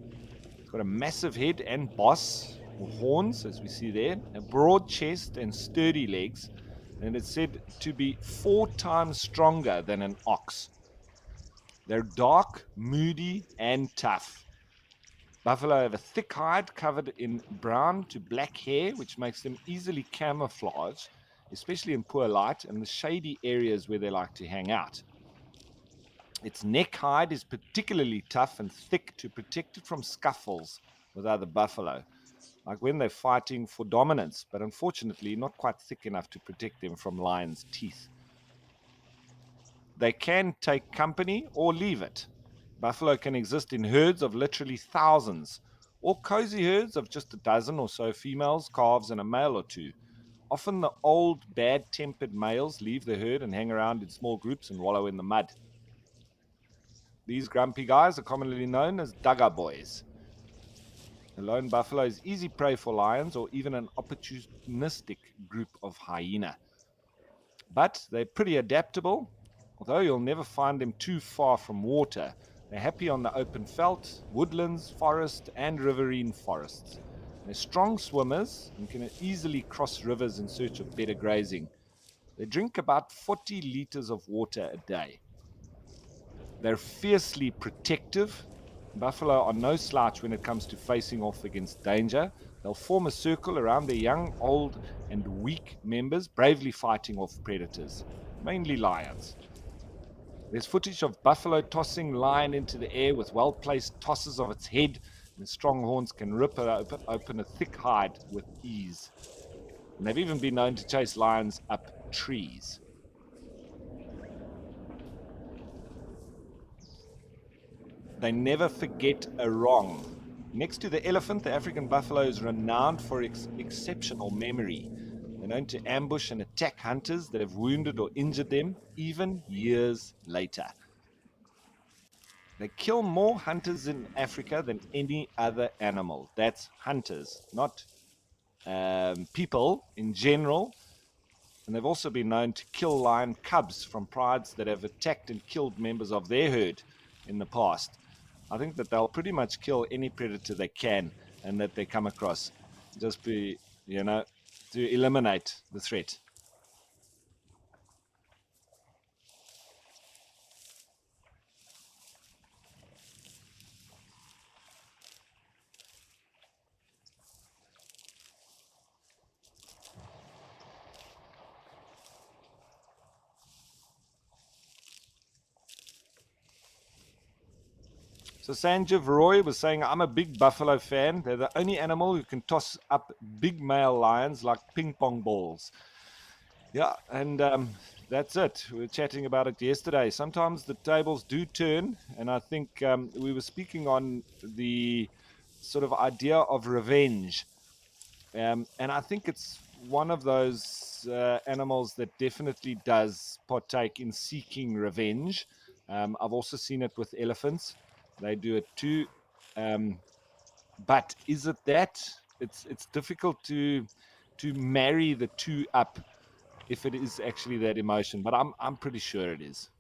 It's got a massive head and boss, or horns, as we see there, a broad chest and sturdy legs, and it's said to be 4 times stronger than an ox. They're dark, moody, and tough. Buffalo have a thick hide covered in brown to black hair, which makes them easily camouflage, especially in poor light and the shady areas where they like to hang out. Its neck hide is particularly tough and thick to protect it from scuffles with other buffalo, like when they're fighting for dominance, but unfortunately not quite thick enough to protect them from lions' teeth. They can take company or leave it. Buffalo can exist in herds of literally thousands, or cozy herds of just a dozen or so females, calves, and a male or two. Often the old, bad-tempered males leave the herd and hang around in small groups and wallow in the mud. These grumpy guys are commonly known as Dugger boys. The lone buffalo is easy prey for lions or even an opportunistic group of hyena. But they're pretty adaptable, although you'll never find them too far from water. They're happy on the open veldt, woodlands, forest, and riverine forests. They're strong swimmers and can easily cross rivers in search of better grazing. They drink about 40 liters of water a day. They're fiercely protective. Buffalo are no slouch when it comes to facing off against danger. They'll form a circle around their young, old, and weak members, bravely fighting off predators, mainly lions. There's footage of buffalo tossing lion into the air with well-placed tosses of its head The strong horns can rip open a thick hide with ease. And they've even been known to chase lions up trees. They never forget a wrong. Next to the elephant, the African buffalo is renowned for exceptional memory. They're known to ambush and attack hunters that have wounded or injured them, even years later. They kill more hunters in Africa than any other animal. That's hunters, not people in general. And they've also been known to kill lion cubs from prides that have attacked and killed members of their herd in the past. I think that they'll pretty much kill any predator they can and that they come across, just to eliminate the threat. So Sanjeev Roy was saying, I'm a big buffalo fan. They're the only animal who can toss up big male lions like ping pong balls. Yeah, and that's it. We were chatting about it yesterday. Sometimes the tables do turn, and I think we were speaking on the sort of idea of revenge. And I think it's one of those animals that definitely does partake in seeking revenge. I've also seen it with elephants. They do it too. But is it that? It's difficult to marry the two up if it is actually that emotion. But I'm pretty sure it is.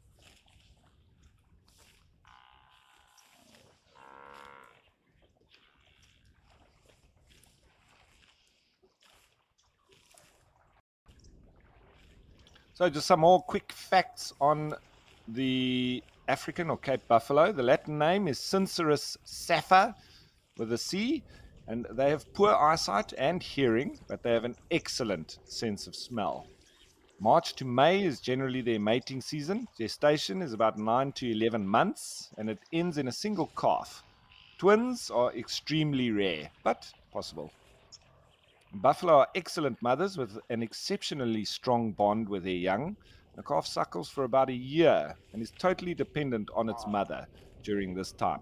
So just some more quick facts on the African or Cape buffalo. The Latin name is Cincerus sapha with a C, and they have poor eyesight and hearing, but they have an excellent sense of smell. March to May is generally their mating season. Gestation is about 9 to 11 months, and it ends in a single calf. Twins are extremely rare, but possible. Buffalo are excellent mothers with an exceptionally strong bond with their young. The calf suckles for about a year and is totally dependent on its mother during this time.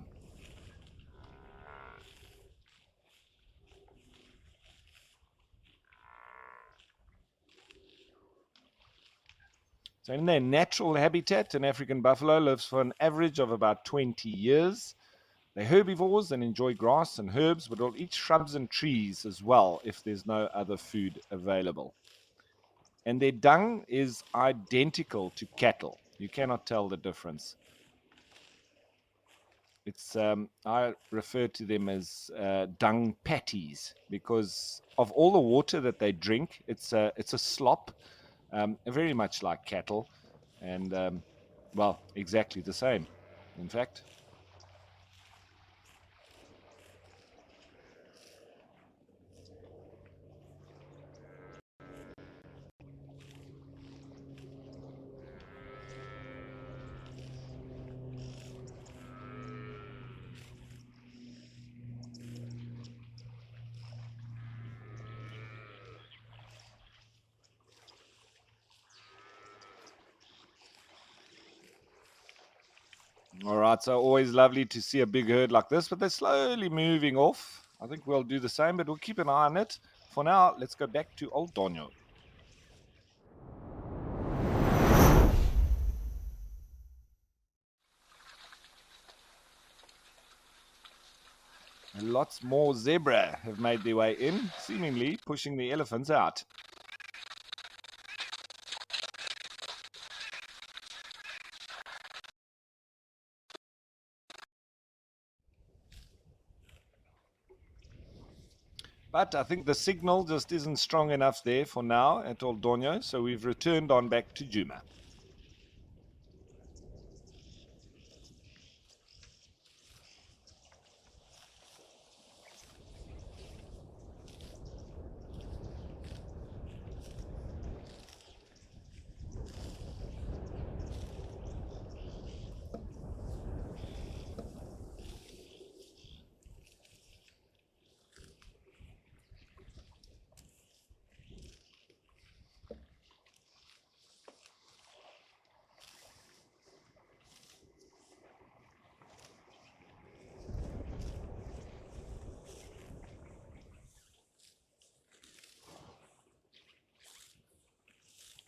So in their natural habitat, an African buffalo lives for an average of about 20 years. They're herbivores and enjoy grass and herbs, but will eat shrubs and trees as well if there's no other food available. And their dung is identical to cattle. You cannot tell the difference. It's I refer to them as dung patties because of all the water that they drink. It's a slop, very much like cattle, and well, exactly the same. In fact. All right, so always lovely to see a big herd like this, but they're slowly moving off. I think we'll do the same, but we'll keep an eye on it. For now, let's go back to Old Donyo. And lots more zebra have made their way in, seemingly pushing the elephants out. But I think the signal just isn't strong enough there for now at Old Donyo, so we've returned on back to Juma.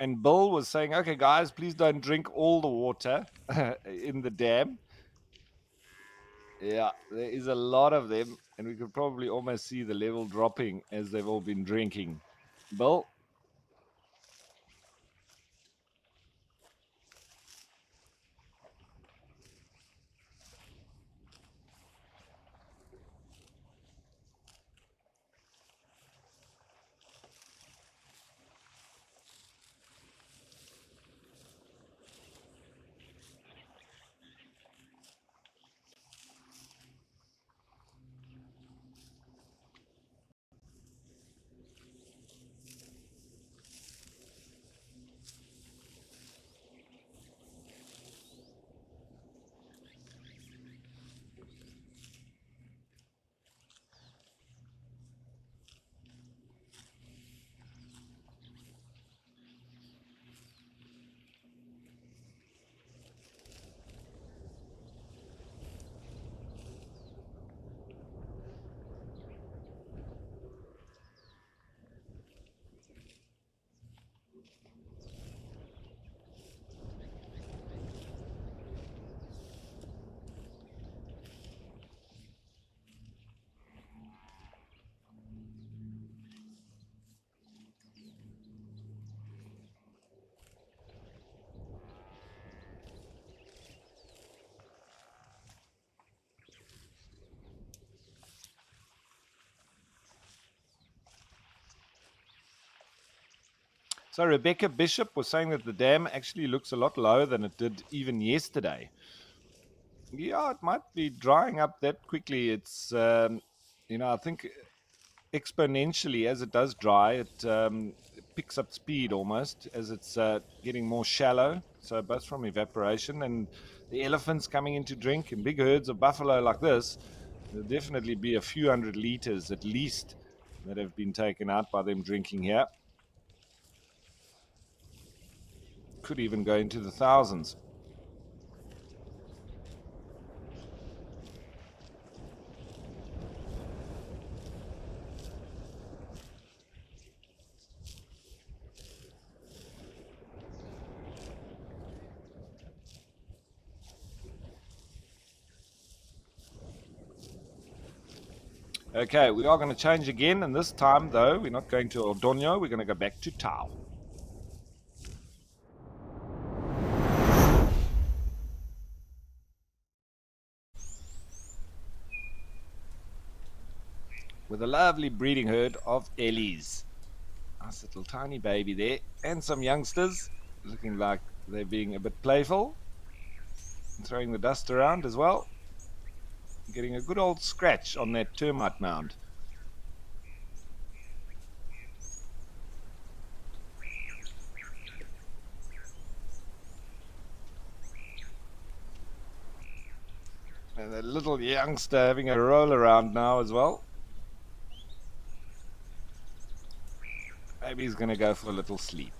And Bill was saying, okay, guys, please don't drink all the water in the dam. Yeah, there is a lot of them, and we could probably almost see the level dropping as they've all been drinking. Bill? So Rebecca Bishop was saying that the dam actually looks a lot lower than it did even yesterday. Yeah, it might be drying up that quickly. It's, I think exponentially as it does dry, it picks up speed almost as it's getting more shallow. So both from evaporation and the elephants coming in to drink in big herds of buffalo like this, there'll definitely be a few hundred liters at least that have been taken out by them drinking here. Could even go into the thousands. Okay, we are going to change again, and this time, though, we're not going to Ordonio, we're going to go back to Tau. With a lovely breeding herd of Ellies. Nice little tiny baby there, and some youngsters, looking like they're being a bit playful, and throwing the dust around as well. Getting a good old scratch on that termite mound. And a little youngster having a roll around now as well. Maybe he's going to go for a little sleep.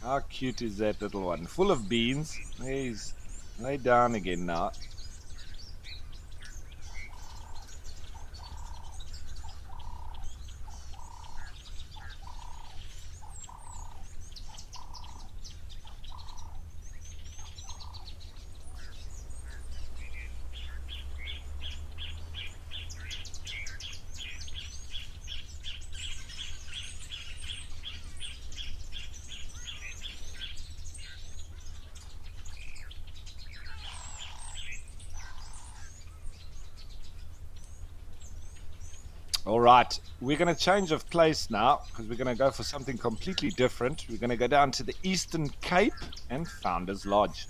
How cute is that little one? Full of beans. He's laid down again now. All right, we're going to change of place now because we're going to go for something completely different. We're going to go down to the Eastern Cape and Founders Lodge.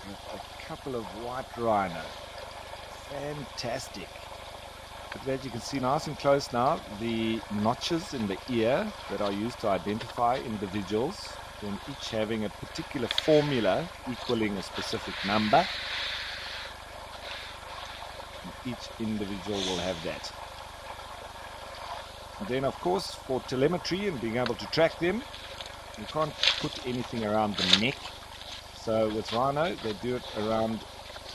With a couple of white rhino. Fantastic. But as you can see nice and close now, the notches in the ear that are used to identify individuals, then each having a particular formula equaling a specific number. And each individual will have that. And then of course for telemetry and being able to track them, you can't put anything around the neck. So with rhino, they do it around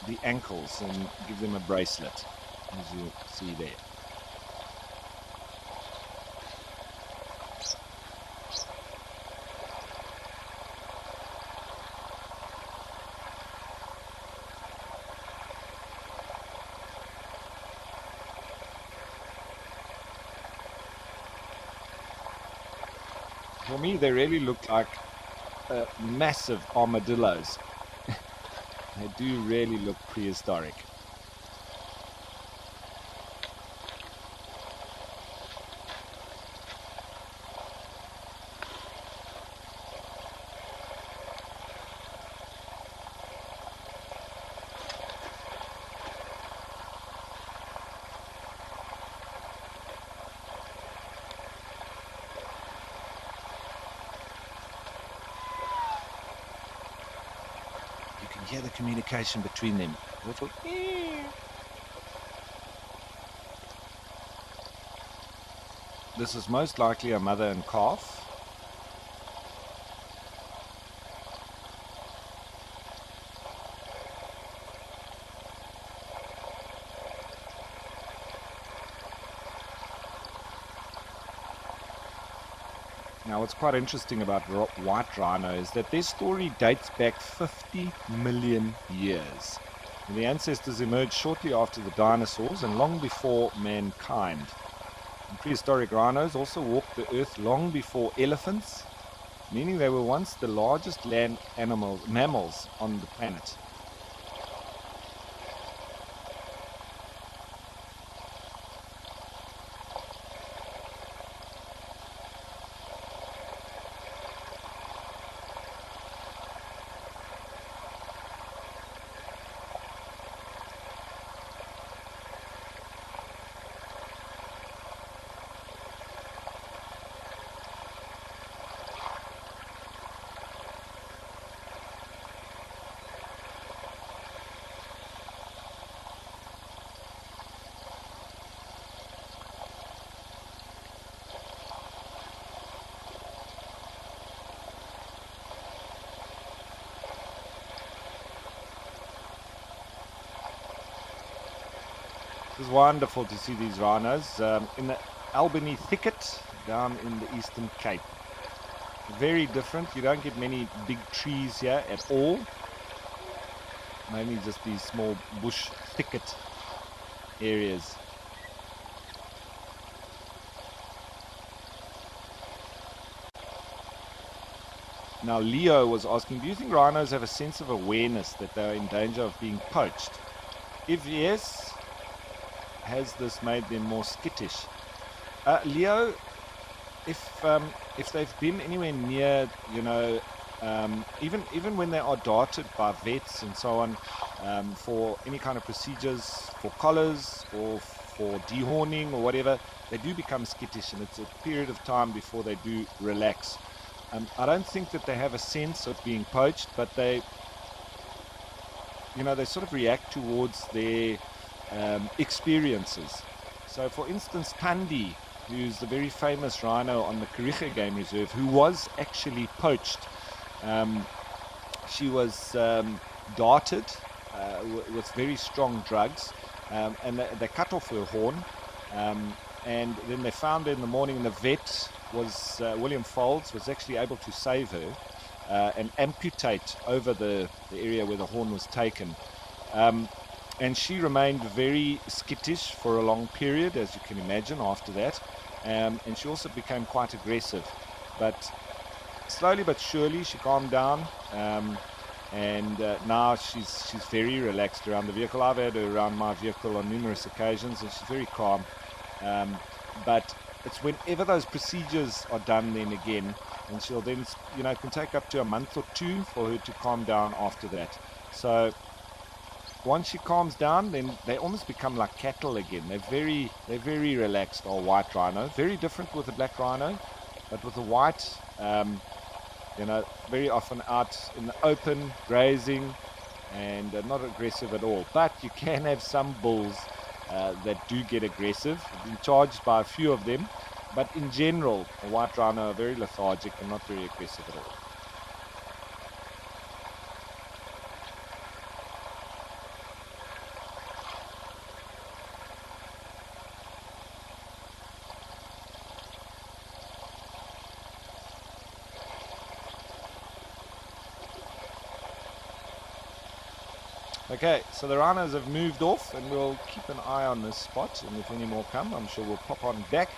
the ankles and give them a bracelet, as you see there. For me, they really look like massive armadillos. They do really look prehistoric. You can hear the communication between them. Little. This is most likely a mother and calf. Now, what's quite interesting about white rhino is that their story dates back 50 million years. And the ancestors emerged shortly after the dinosaurs and long before mankind. And prehistoric rhinos also walked the earth long before elephants, meaning they were once the largest land mammals on the planet. It was wonderful to see these rhinos in the Albany thicket down in the Eastern Cape. Very different. You don't get many big trees here at all. Mainly just these small bush thicket areas. Now Leo was asking, do you think rhinos have a sense of awareness that they are in danger of being poached? If yes, has this made them more skittish? Leo, if they've been anywhere near, even when they are darted by vets and so on, for any kind of procedures, for collars or for dehorning or whatever, they do become skittish, and it's a period of time before they do relax. I don't think that they have a sense of being poached, but they sort of react towards their experiences. So for instance, Thandi, who's the very famous rhino on the Kariga Game Reserve, who was actually poached. She was darted with very strong drugs, and they cut off her horn, and then they found her in the morning, and the vet was William Folds was actually able to save her and amputate over the area where the horn was taken. And she remained very skittish for a long period, as you can imagine, after that. and she also became quite aggressive. But slowly but surely, she calmed down, and now she's very relaxed around the vehicle. I've had her around my vehicle on numerous occasions, and she's very calm. Um, but it's whenever those procedures are done, then again, and she'll then, it can take up to a month or two for her to calm down after that. So once she calms down, then they almost become like cattle again. They're very relaxed. Our white rhino, very different with the black rhino, but with the white, very often out in the open, grazing, and not aggressive at all. But you can have some bulls that do get aggressive. I've been charged by a few of them, but in general, a white rhino are very lethargic and not very aggressive at all. Okay, so the rhinos have moved off, and we'll keep an eye on this spot, and if any more come, I'm sure we'll pop on back.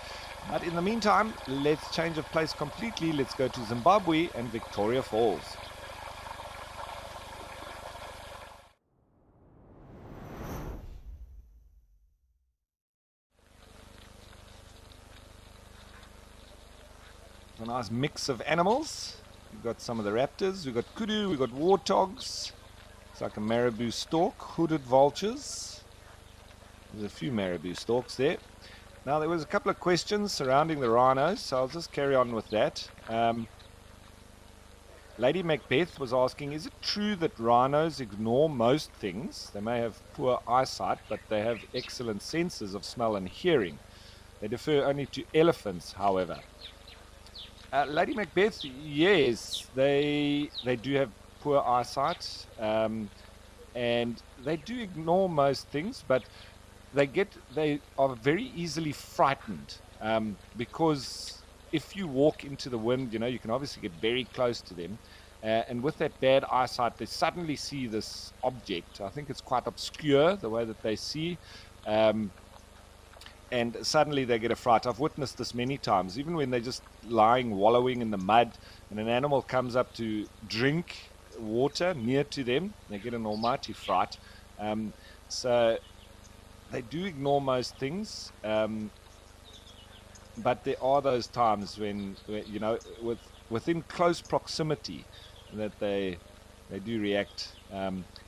But in the meantime, let's change of place completely. Let's go to Zimbabwe and Victoria Falls. A nice mix of animals. We've got some of the raptors, we've got kudu, we've got warthogs. It's like a marabou stork, hooded vultures. There's a few marabou storks there. Now, there was a couple of questions surrounding the rhinos, so I'll just carry on with that. Lady Macbeth was asking, is it true that rhinos ignore most things? They may have poor eyesight, but they have excellent senses of smell and hearing. They defer only to elephants, however. Lady Macbeth, yes, they do have poor eyesight, and they do ignore most things, but they are very easily frightened, because if you walk into the wind, you can obviously get very close to them, and with that bad eyesight, they suddenly see this object. I think it's quite obscure the way that they see. And suddenly they get a fright. I've witnessed this many times, even when they're just lying, wallowing in the mud, and an animal comes up to drink water near to them, they get an almighty fright. So they do ignore most things, but there are those times when within close proximity, that they do react.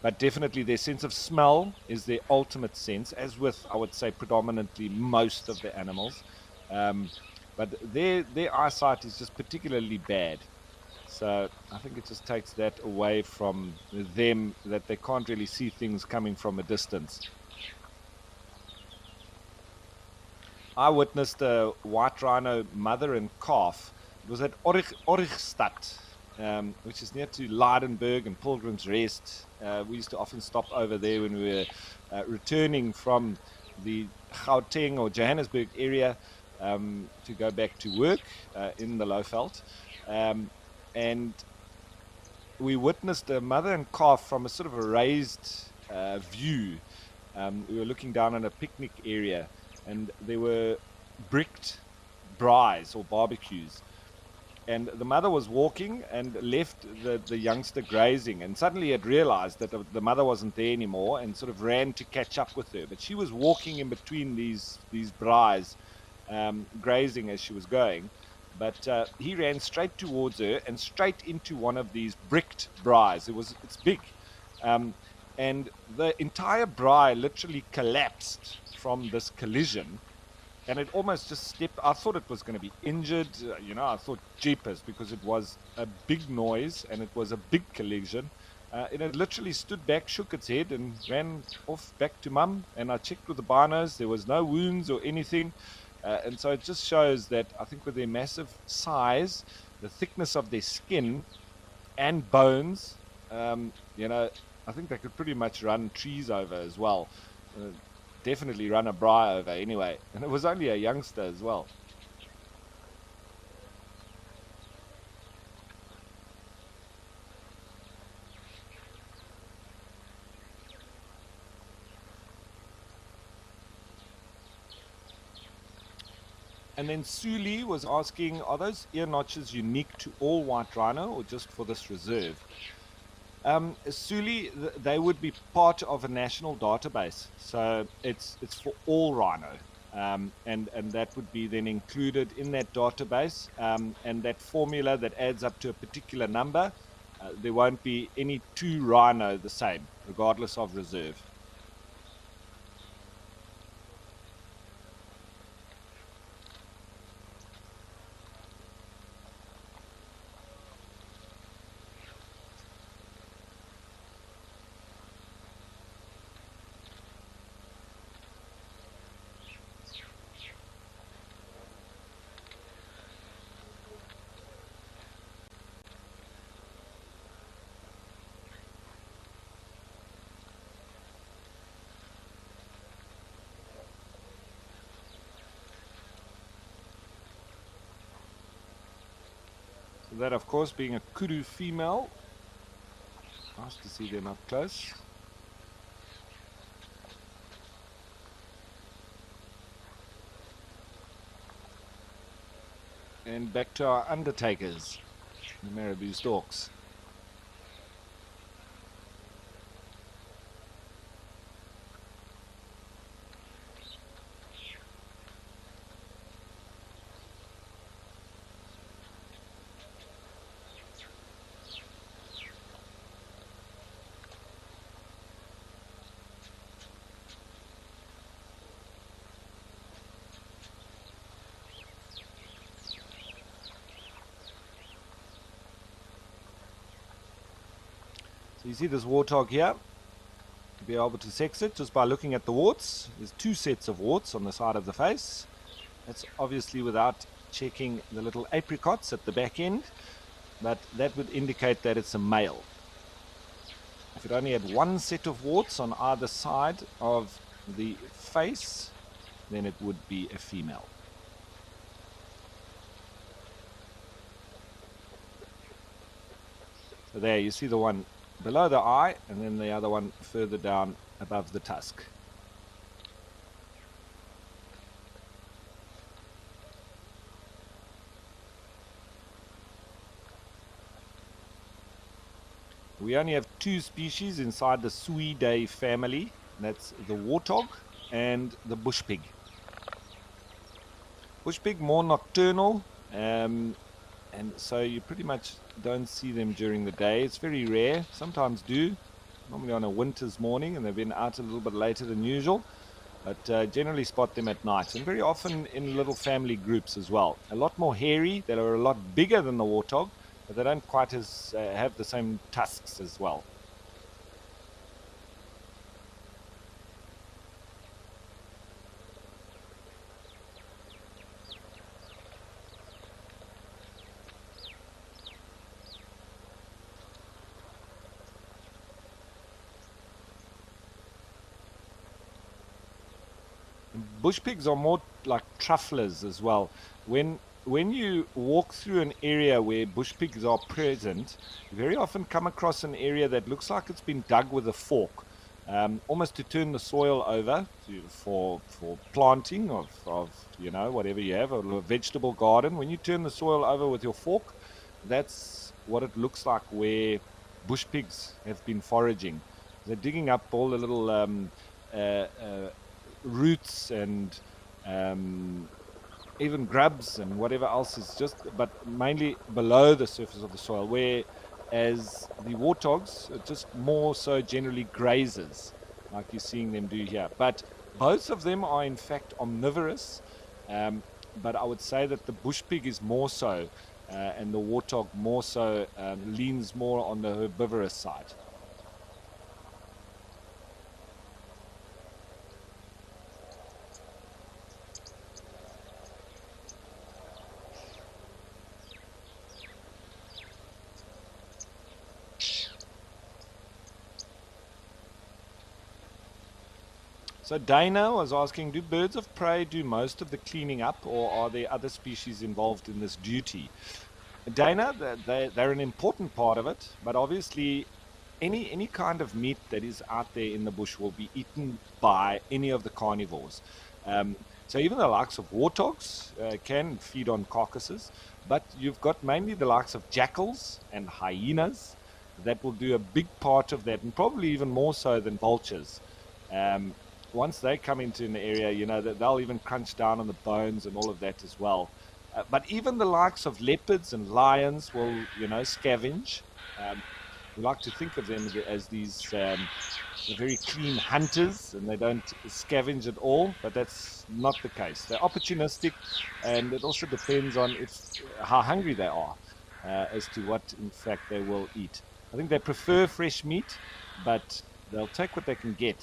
But definitely their sense of smell is their ultimate sense, as with, I would say, predominantly most of the animals. But their eyesight is just particularly bad. So I think it just takes that away from them, that they can't really see things coming from a distance. I witnessed a white rhino mother and calf. It was at Origstad, which is near to Leidenburg and Pilgrim's Rest. We used to often stop over there when we were returning from the Gauteng or Johannesburg area, to go back to work in the Lowveld. And we witnessed a mother and calf from a sort of a raised view. We were looking down on a picnic area, and there were bricked braais or barbecues. And the mother was walking and left the youngster grazing, and suddenly had realized that the mother wasn't there anymore, and sort of ran to catch up with her. But she was walking in between these braais, grazing as she was going. But he ran straight towards her and straight into one of these bricked braais. It's big. And the entire braai literally collapsed from this collision, and it almost just stepped. I thought it was going to be injured. I thought jeepers, because it was a big noise and it was a big collision. And it literally stood back, shook its head, and ran off back to mum. And I checked with the binos, there was no wounds or anything. And so it just shows that, I think, with their massive size, the thickness of their skin and bones, I think they could pretty much run trees over as well. Definitely run a braai over anyway. And it was only a youngster as well. And then Suli was asking, are those ear notches unique to all white rhino or just for this reserve? Suli, they would be part of a national database, so it's for all rhino, and that would be then included in that database, and that formula that adds up to a particular number. There won't be any two rhino the same, regardless of reserve. So that, of course, being a kudu female. Nice to see them up close. And back to our undertakers, the marabou storks. So you see this warthog here. You'll be able to sex it just by looking at the warts. There's two sets of warts on the side of the face. That's obviously without checking the little apricots at the back end, but that would indicate that it's a male. If it only had one set of warts on either side of the face, then it would be a female. So there you see the one below the eye, and then the other one further down above the tusk. We only have two species inside the Suidae family. That's the warthog and the bush pig. Bush pig more nocturnal, and so you pretty much don't see them during the day. It's very rare. Sometimes do, normally on a winter's morning, and they've been out a little bit later than usual, but generally spot them at night, and very often in little family groups as well. A lot more hairy. They are a lot bigger than the warthog, but they don't quite have the same tusks as well. Bush pigs are more like trufflers as well. When you walk through an area where bush pigs are present, you very often come across an area that looks like it's been dug with a fork, almost to turn the soil over for planting of whatever you have, a vegetable garden. When you turn the soil over with your fork, that's what it looks like where bush pigs have been foraging. They're digging up all the little uh, uh, roots and even grubs and whatever else is but mainly below the surface of the soil, whereas the warthogs are just more so generally grazers, like you're seeing them do here. But both of them are in fact omnivorous, but I would say that the bush pig is more so, and the warthog more so leans more on the herbivorous side. So Dana was asking, do birds of prey do most of the cleaning up, or are there other species involved in this duty? Dana, they're an important part of it, but obviously any kind of meat that is out there in the bush will be eaten by any of the carnivores. Um, So even the likes of warthogs can feed on carcasses, but you've got mainly the likes of jackals and hyenas that will do a big part of that, and probably even more so than vultures. Um, Once they come into an area, they'll even crunch down on the bones and all of that as well. But even the likes of leopards and lions will, scavenge. Um, we like to think of them as these very clean hunters and they don't scavenge at all, but that's not the case. They're opportunistic, and it also depends on if how hungry they are as to what, in fact, they will eat. I think they prefer fresh meat, but they'll take what they can get,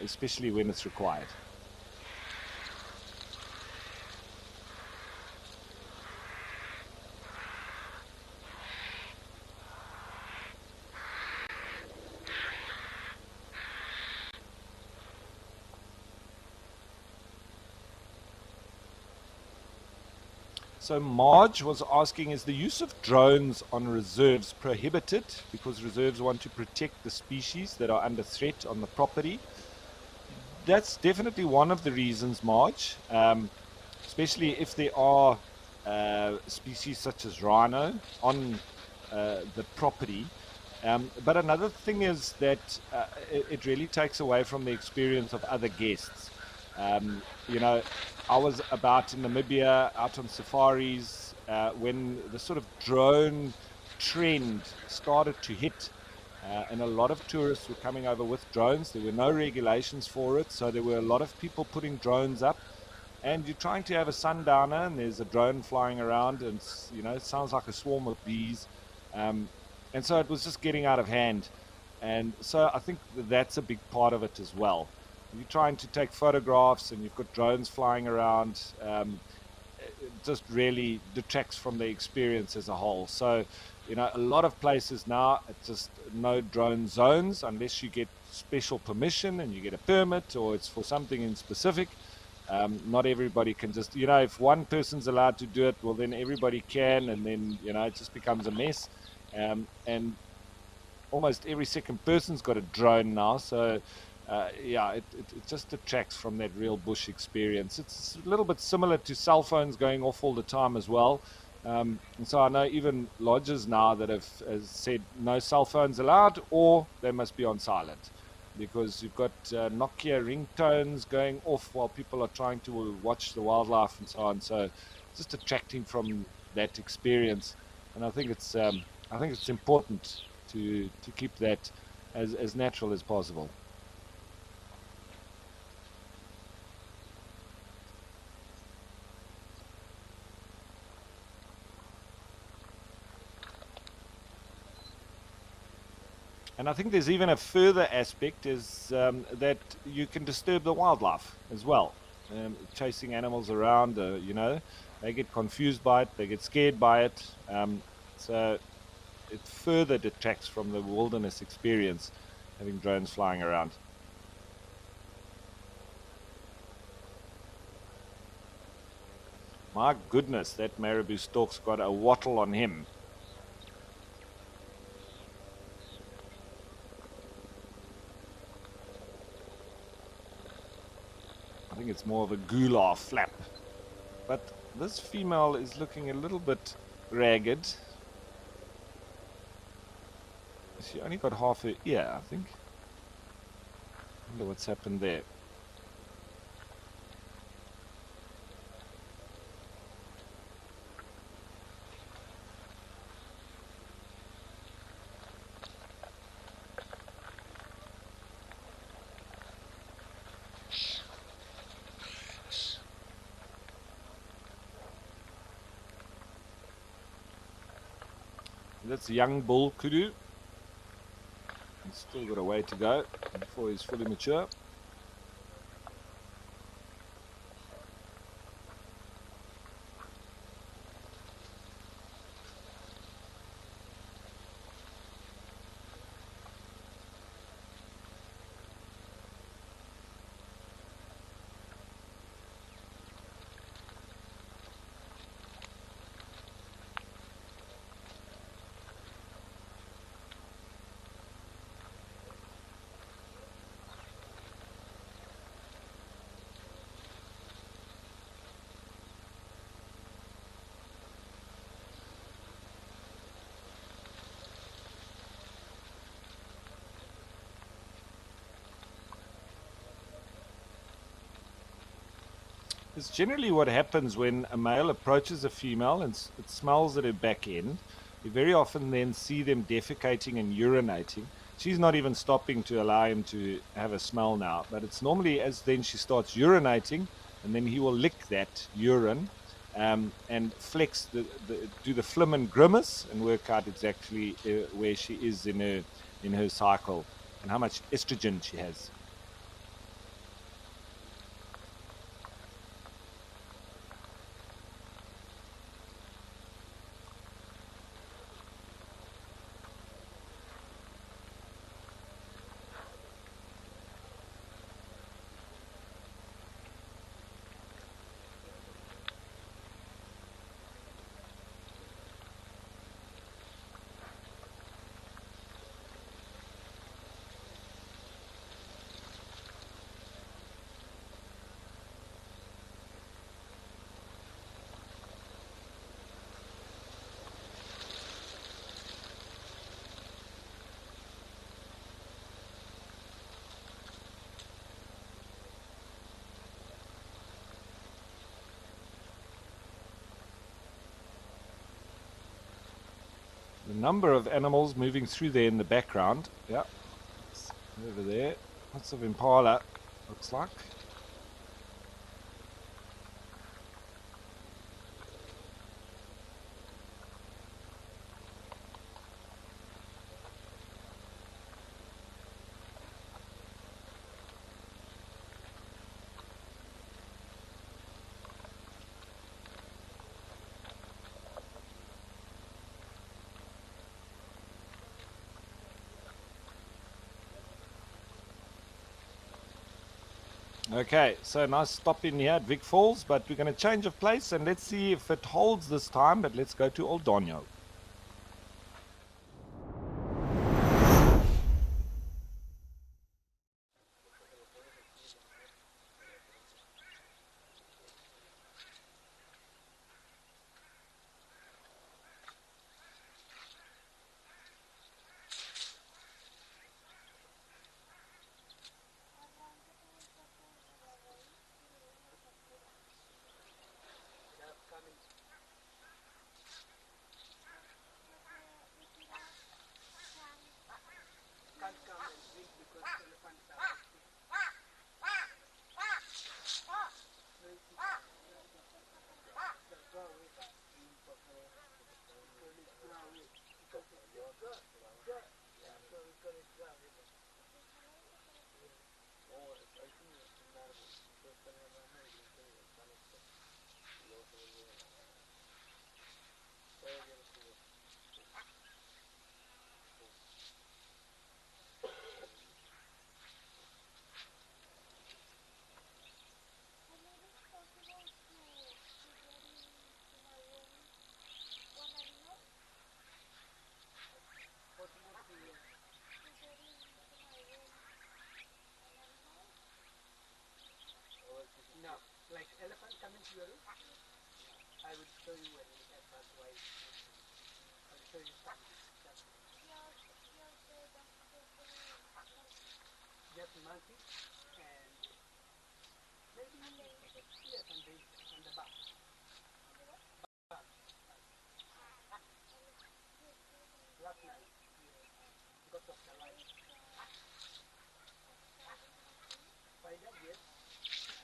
especially when it's required. So Marge was asking, is the use of drones on reserves prohibited because reserves want to protect the species that are under threat on the property? That's definitely one of the reasons, Marge, especially if there are species such as rhino on the property. But another thing is that it really takes away from the experience of other guests. You know, I was about in Namibia, out on safaris, when the sort of drone trend started to hit. And a lot of tourists were coming over with drones. There were no regulations for it, so there were a lot of people putting drones up. And you're trying to have a sundowner, and there's a drone flying around, and it sounds like a swarm of bees. Um, and so it was just getting out of hand. And so I think that's a big part of it as well. You're trying to take photographs, and you've got drones flying around. It just really detracts from the experience as a whole. So, a lot of places now, it's just no drone zones unless you get special permission and you get a permit or it's for something in specific. Not everybody can just, if one person's allowed to do it, well, then everybody can. And then, it just becomes a mess. And almost every second person's got a drone now. So, yeah, it just detracts from that real bush experience. It's a little bit similar to cell phones going off all the time as well. And so I know even lodges now that have said no cell phones allowed or they must be on silent because you've got Nokia ringtones going off while people are trying to watch the wildlife and so on. So just detracting from that experience. And I think it's important to keep that as natural as possible. And I think there's even a further aspect is that you can disturb the wildlife as well. Chasing animals around, they get confused by it, they get scared by it. So it further detracts from the wilderness experience having drones flying around. My goodness, that marabou stork's got a wattle on him. I think it's more of a gular flap. But this female is looking a little bit ragged. She only got half her ear, I think. Wonder what's happened there. That's young bull kudu. He's still got a way to go before he's fully mature. It's generally what happens when a male approaches a female and it smells at her back end. You very often then see them defecating and urinating. She's not even stopping to allow him to have a smell now, but it's normally as then she starts urinating, and then he will lick that urine and flex do the flim and grimace and work out exactly where she is in her cycle and how much estrogen she has. The number of animals moving through there in the background. Yeah, it's over there. Lots of impala, looks like. Okay, so nice stop in here at Vic Falls, but we're going to change of place and let's see if it holds this time. But let's go to Old Donyo.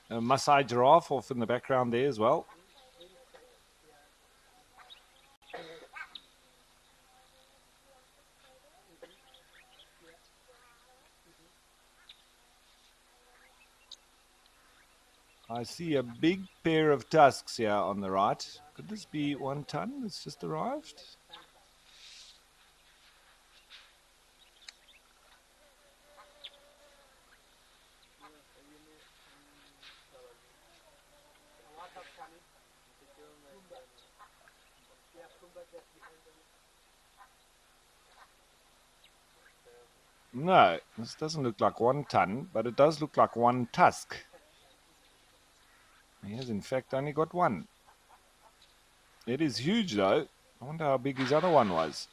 A Maasai giraffe off in the background there as well. I see a big pair of tusks here on the right. Could this be 1 ton that's just arrived? No, this doesn't look like 1 ton, but it does look like 1 tusk. He has in fact only got one. It is huge though. I wonder how big his other one was.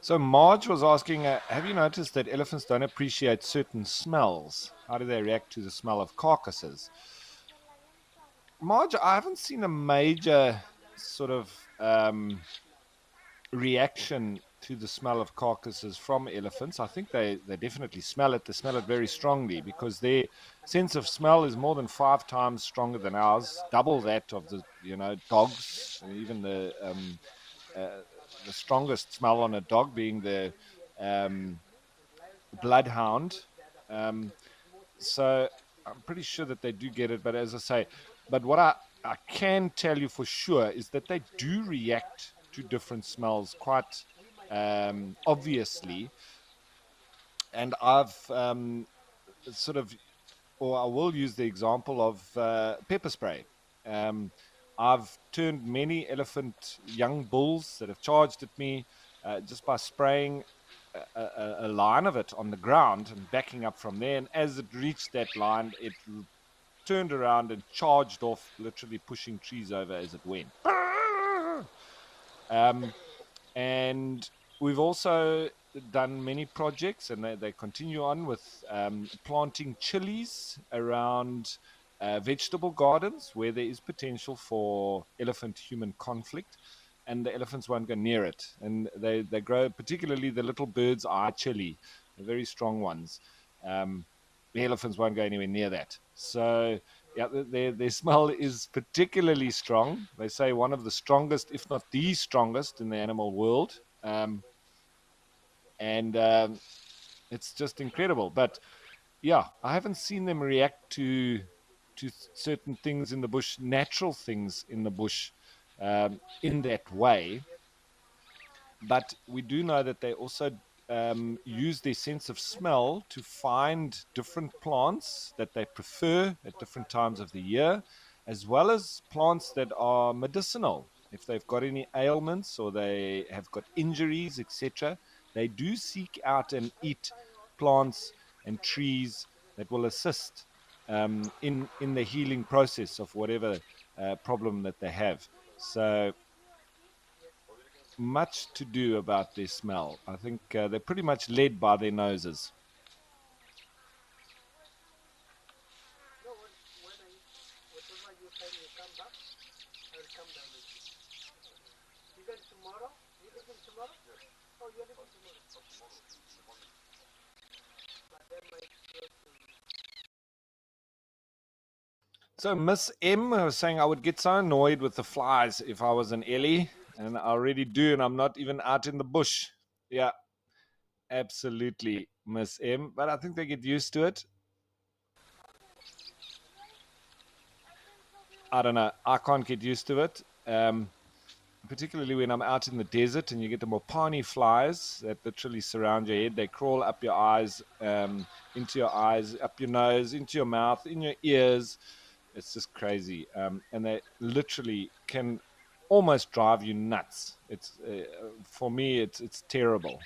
So Marge was asking, have you noticed that elephants don't appreciate certain smells? How do they react to the smell of carcasses? Marge, I haven't seen a major sort of reaction to the smell of carcasses from elephants. I think they definitely smell it. They smell it very strongly because their sense of smell is more than 5 times stronger than ours, double that of the dogs, even uh, the strongest smell on a dog being the um, bloodhound. Um, so I'm pretty sure that they do get it. But as I say, but what I can tell you for sure is that they do react to different smells quite obviously. And I've sort of, or I will use the example of pepper spray. Um, I've turned many elephant young bulls that have charged at me just by spraying a line of it on the ground and backing up from there. And as it reached that line, it turned around and charged off, literally pushing trees over as it went. Um, and we've also done many projects, and they continue on with planting chilies around vegetable gardens where there is potential for elephant human conflict, and the elephants won't go near it. And they grow, particularly the little bird's eye chili, the very strong ones. The elephants won't go anywhere near that. So yeah, their smell is particularly strong. They say one of the strongest, if not the strongest, in the animal world. And it's just incredible. But yeah, I haven't seen them react to certain things in the bush, natural things in the bush, in that way. But we do know that they also use their sense of smell to find different plants that they prefer at different times of the year, as well as plants that are medicinal. If they've got any ailments or they have got injuries, etc., they do seek out and eat plants and trees that will assist. in the healing process of whatever problem that they have. So much to do about their smell. I think they're pretty much led by their noses. So Miss M was saying I would get so annoyed with the flies if I was an Ellie, and I already do, and I'm not even out in the bush. Yeah, absolutely, Miss M. But I think they get used to it. I don't know. I can't get used to it. Particularly when I'm out in the desert and you get the mopani flies that literally surround your head. They crawl up your eyes, into your eyes, up your nose, into your mouth, in your ears. It's just crazy. And they literally can almost drive you nuts. It's for me, it's terrible.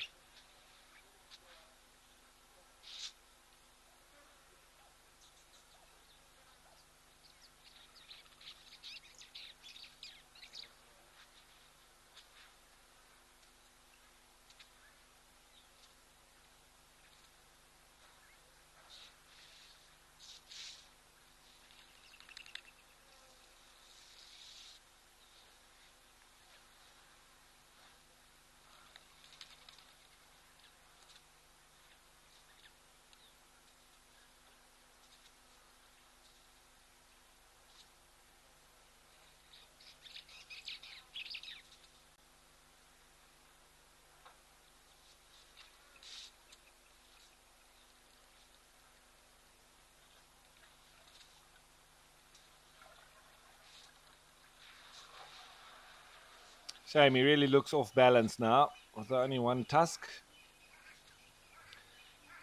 Shame, he really looks off balance now with only one tusk.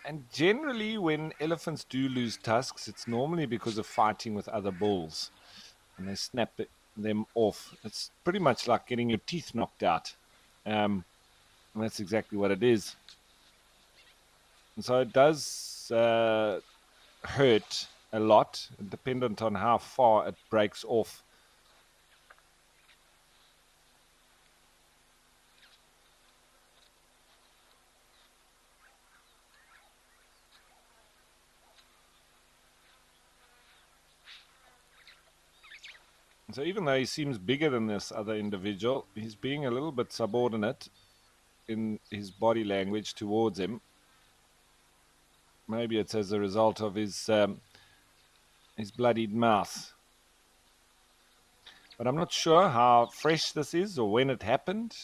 And generally, when elephants do lose tusks, it's normally because of fighting with other bulls, and they snap them off. It's pretty much like getting your teeth knocked out. And that's exactly what it is. And so it does hurt a lot, dependent on how far it breaks off. So even though he seems bigger than this other individual, he's being a little bit subordinate in his body language towards him. Maybe it's as a result of his bloodied mouth. But I'm not sure how fresh this is or when it happened.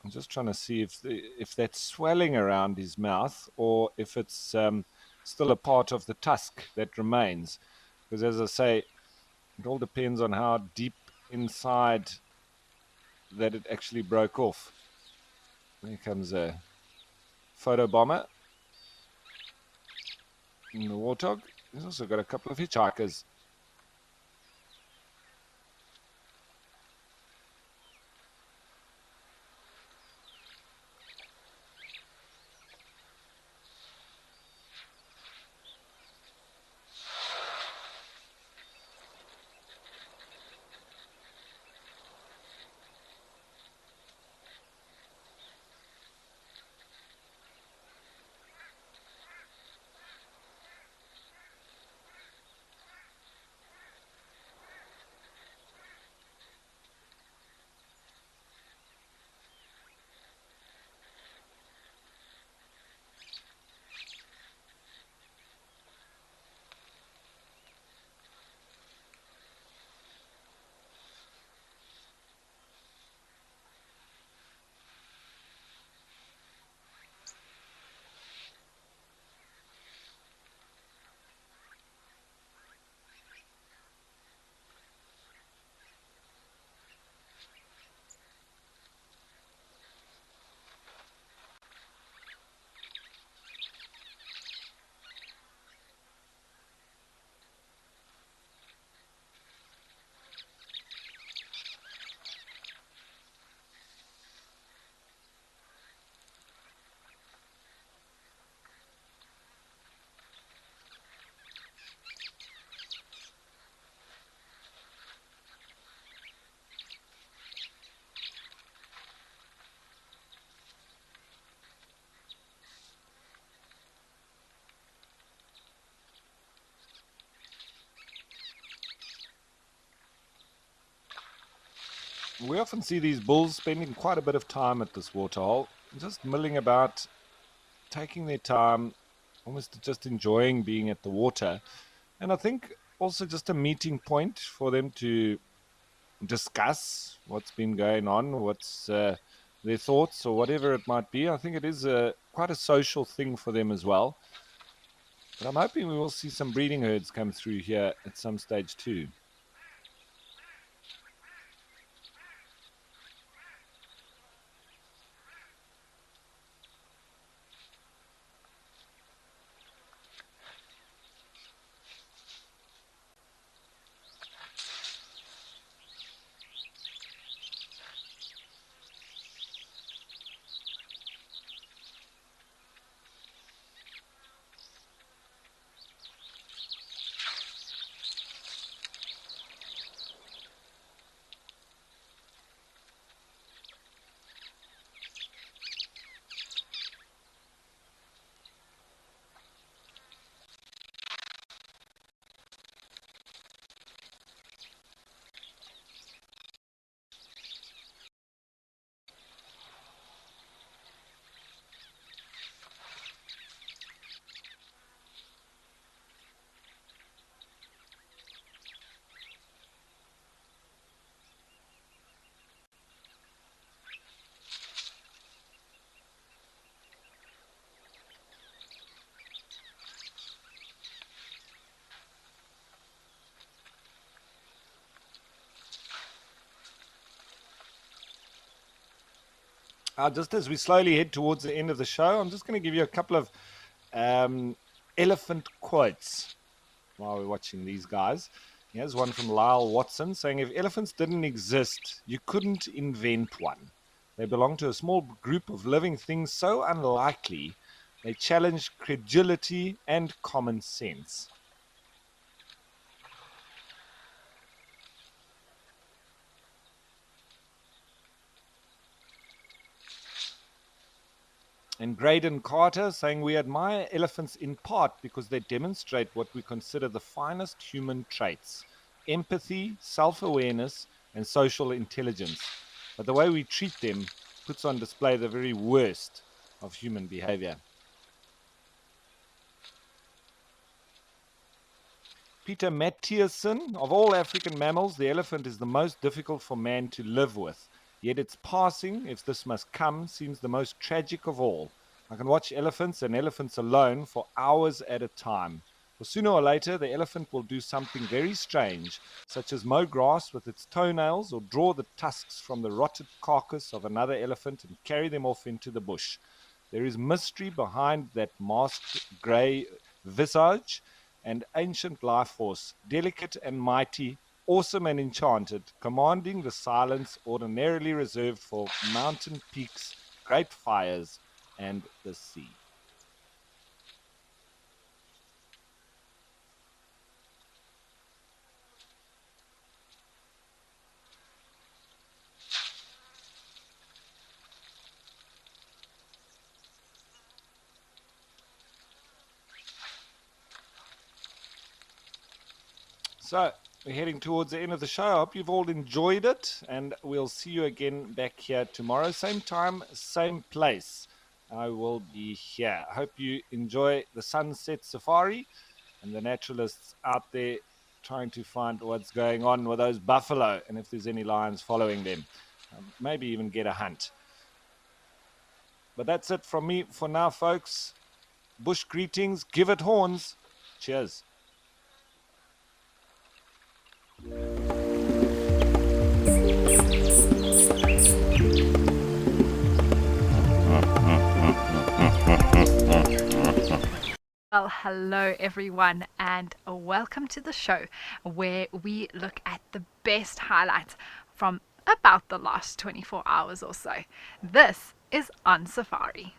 I'm just trying to see if that's swelling around his mouth or if it's still a part of the tusk that remains. Because as I say, it all depends on how deep inside that it actually broke off. Here comes a photo bomber in the warthog. He's also got a couple of hitchhikers. We often see these bulls spending quite a bit of time at this waterhole, just milling about, taking their time, almost just enjoying being at the water. And I think also just a meeting point for them to discuss what's been going on, what's their thoughts or whatever it might be. I think it is quite a social thing for them as well. But I'm hoping we will see some breeding herds come through here at some stage too. Just as we slowly head towards the end of the show, I'm just going to give you a couple of um, elephant quotes while we're watching these guys. Here's one from Lyle Watson saying, if elephants didn't exist, you couldn't invent one. They belong to a small group of living things so unlikely, they challenge credulity and common sense. And Graydon Carter saying, we admire elephants in part because they demonstrate what we consider the finest human traits: empathy, self-awareness, and social intelligence. But the way we treat them puts on display the very worst of human behavior. Peter Matthiessen, of all African mammals, the elephant is the most difficult for man to live with. Yet its passing, if this must come, seems the most tragic of all. I can watch elephants and elephants alone for hours at a time. For sooner or later, the elephant will do something very strange, such as mow grass with its toenails or draw the tusks from the rotted carcass of another elephant and carry them off into the bush. There is mystery behind that masked grey visage and ancient life force, delicate and mighty, awesome and enchanted, commanding the silence ordinarily reserved for mountain peaks, great fires, and the sea. So, we're heading towards the end of the show. I hope you've all enjoyed it, and we'll see you again back here tomorrow. Same time, same place. I will be here. I hope you enjoy the sunset safari and the naturalists out there trying to find what's going on with those buffalo and if there's any lions following them. Maybe even get a hunt. But that's it from me for now, folks. Bush greetings. Give it horns. Cheers. Well, hello everyone, and welcome to the show where we look at the best highlights from about the last 24 hours or so. This is On Safari.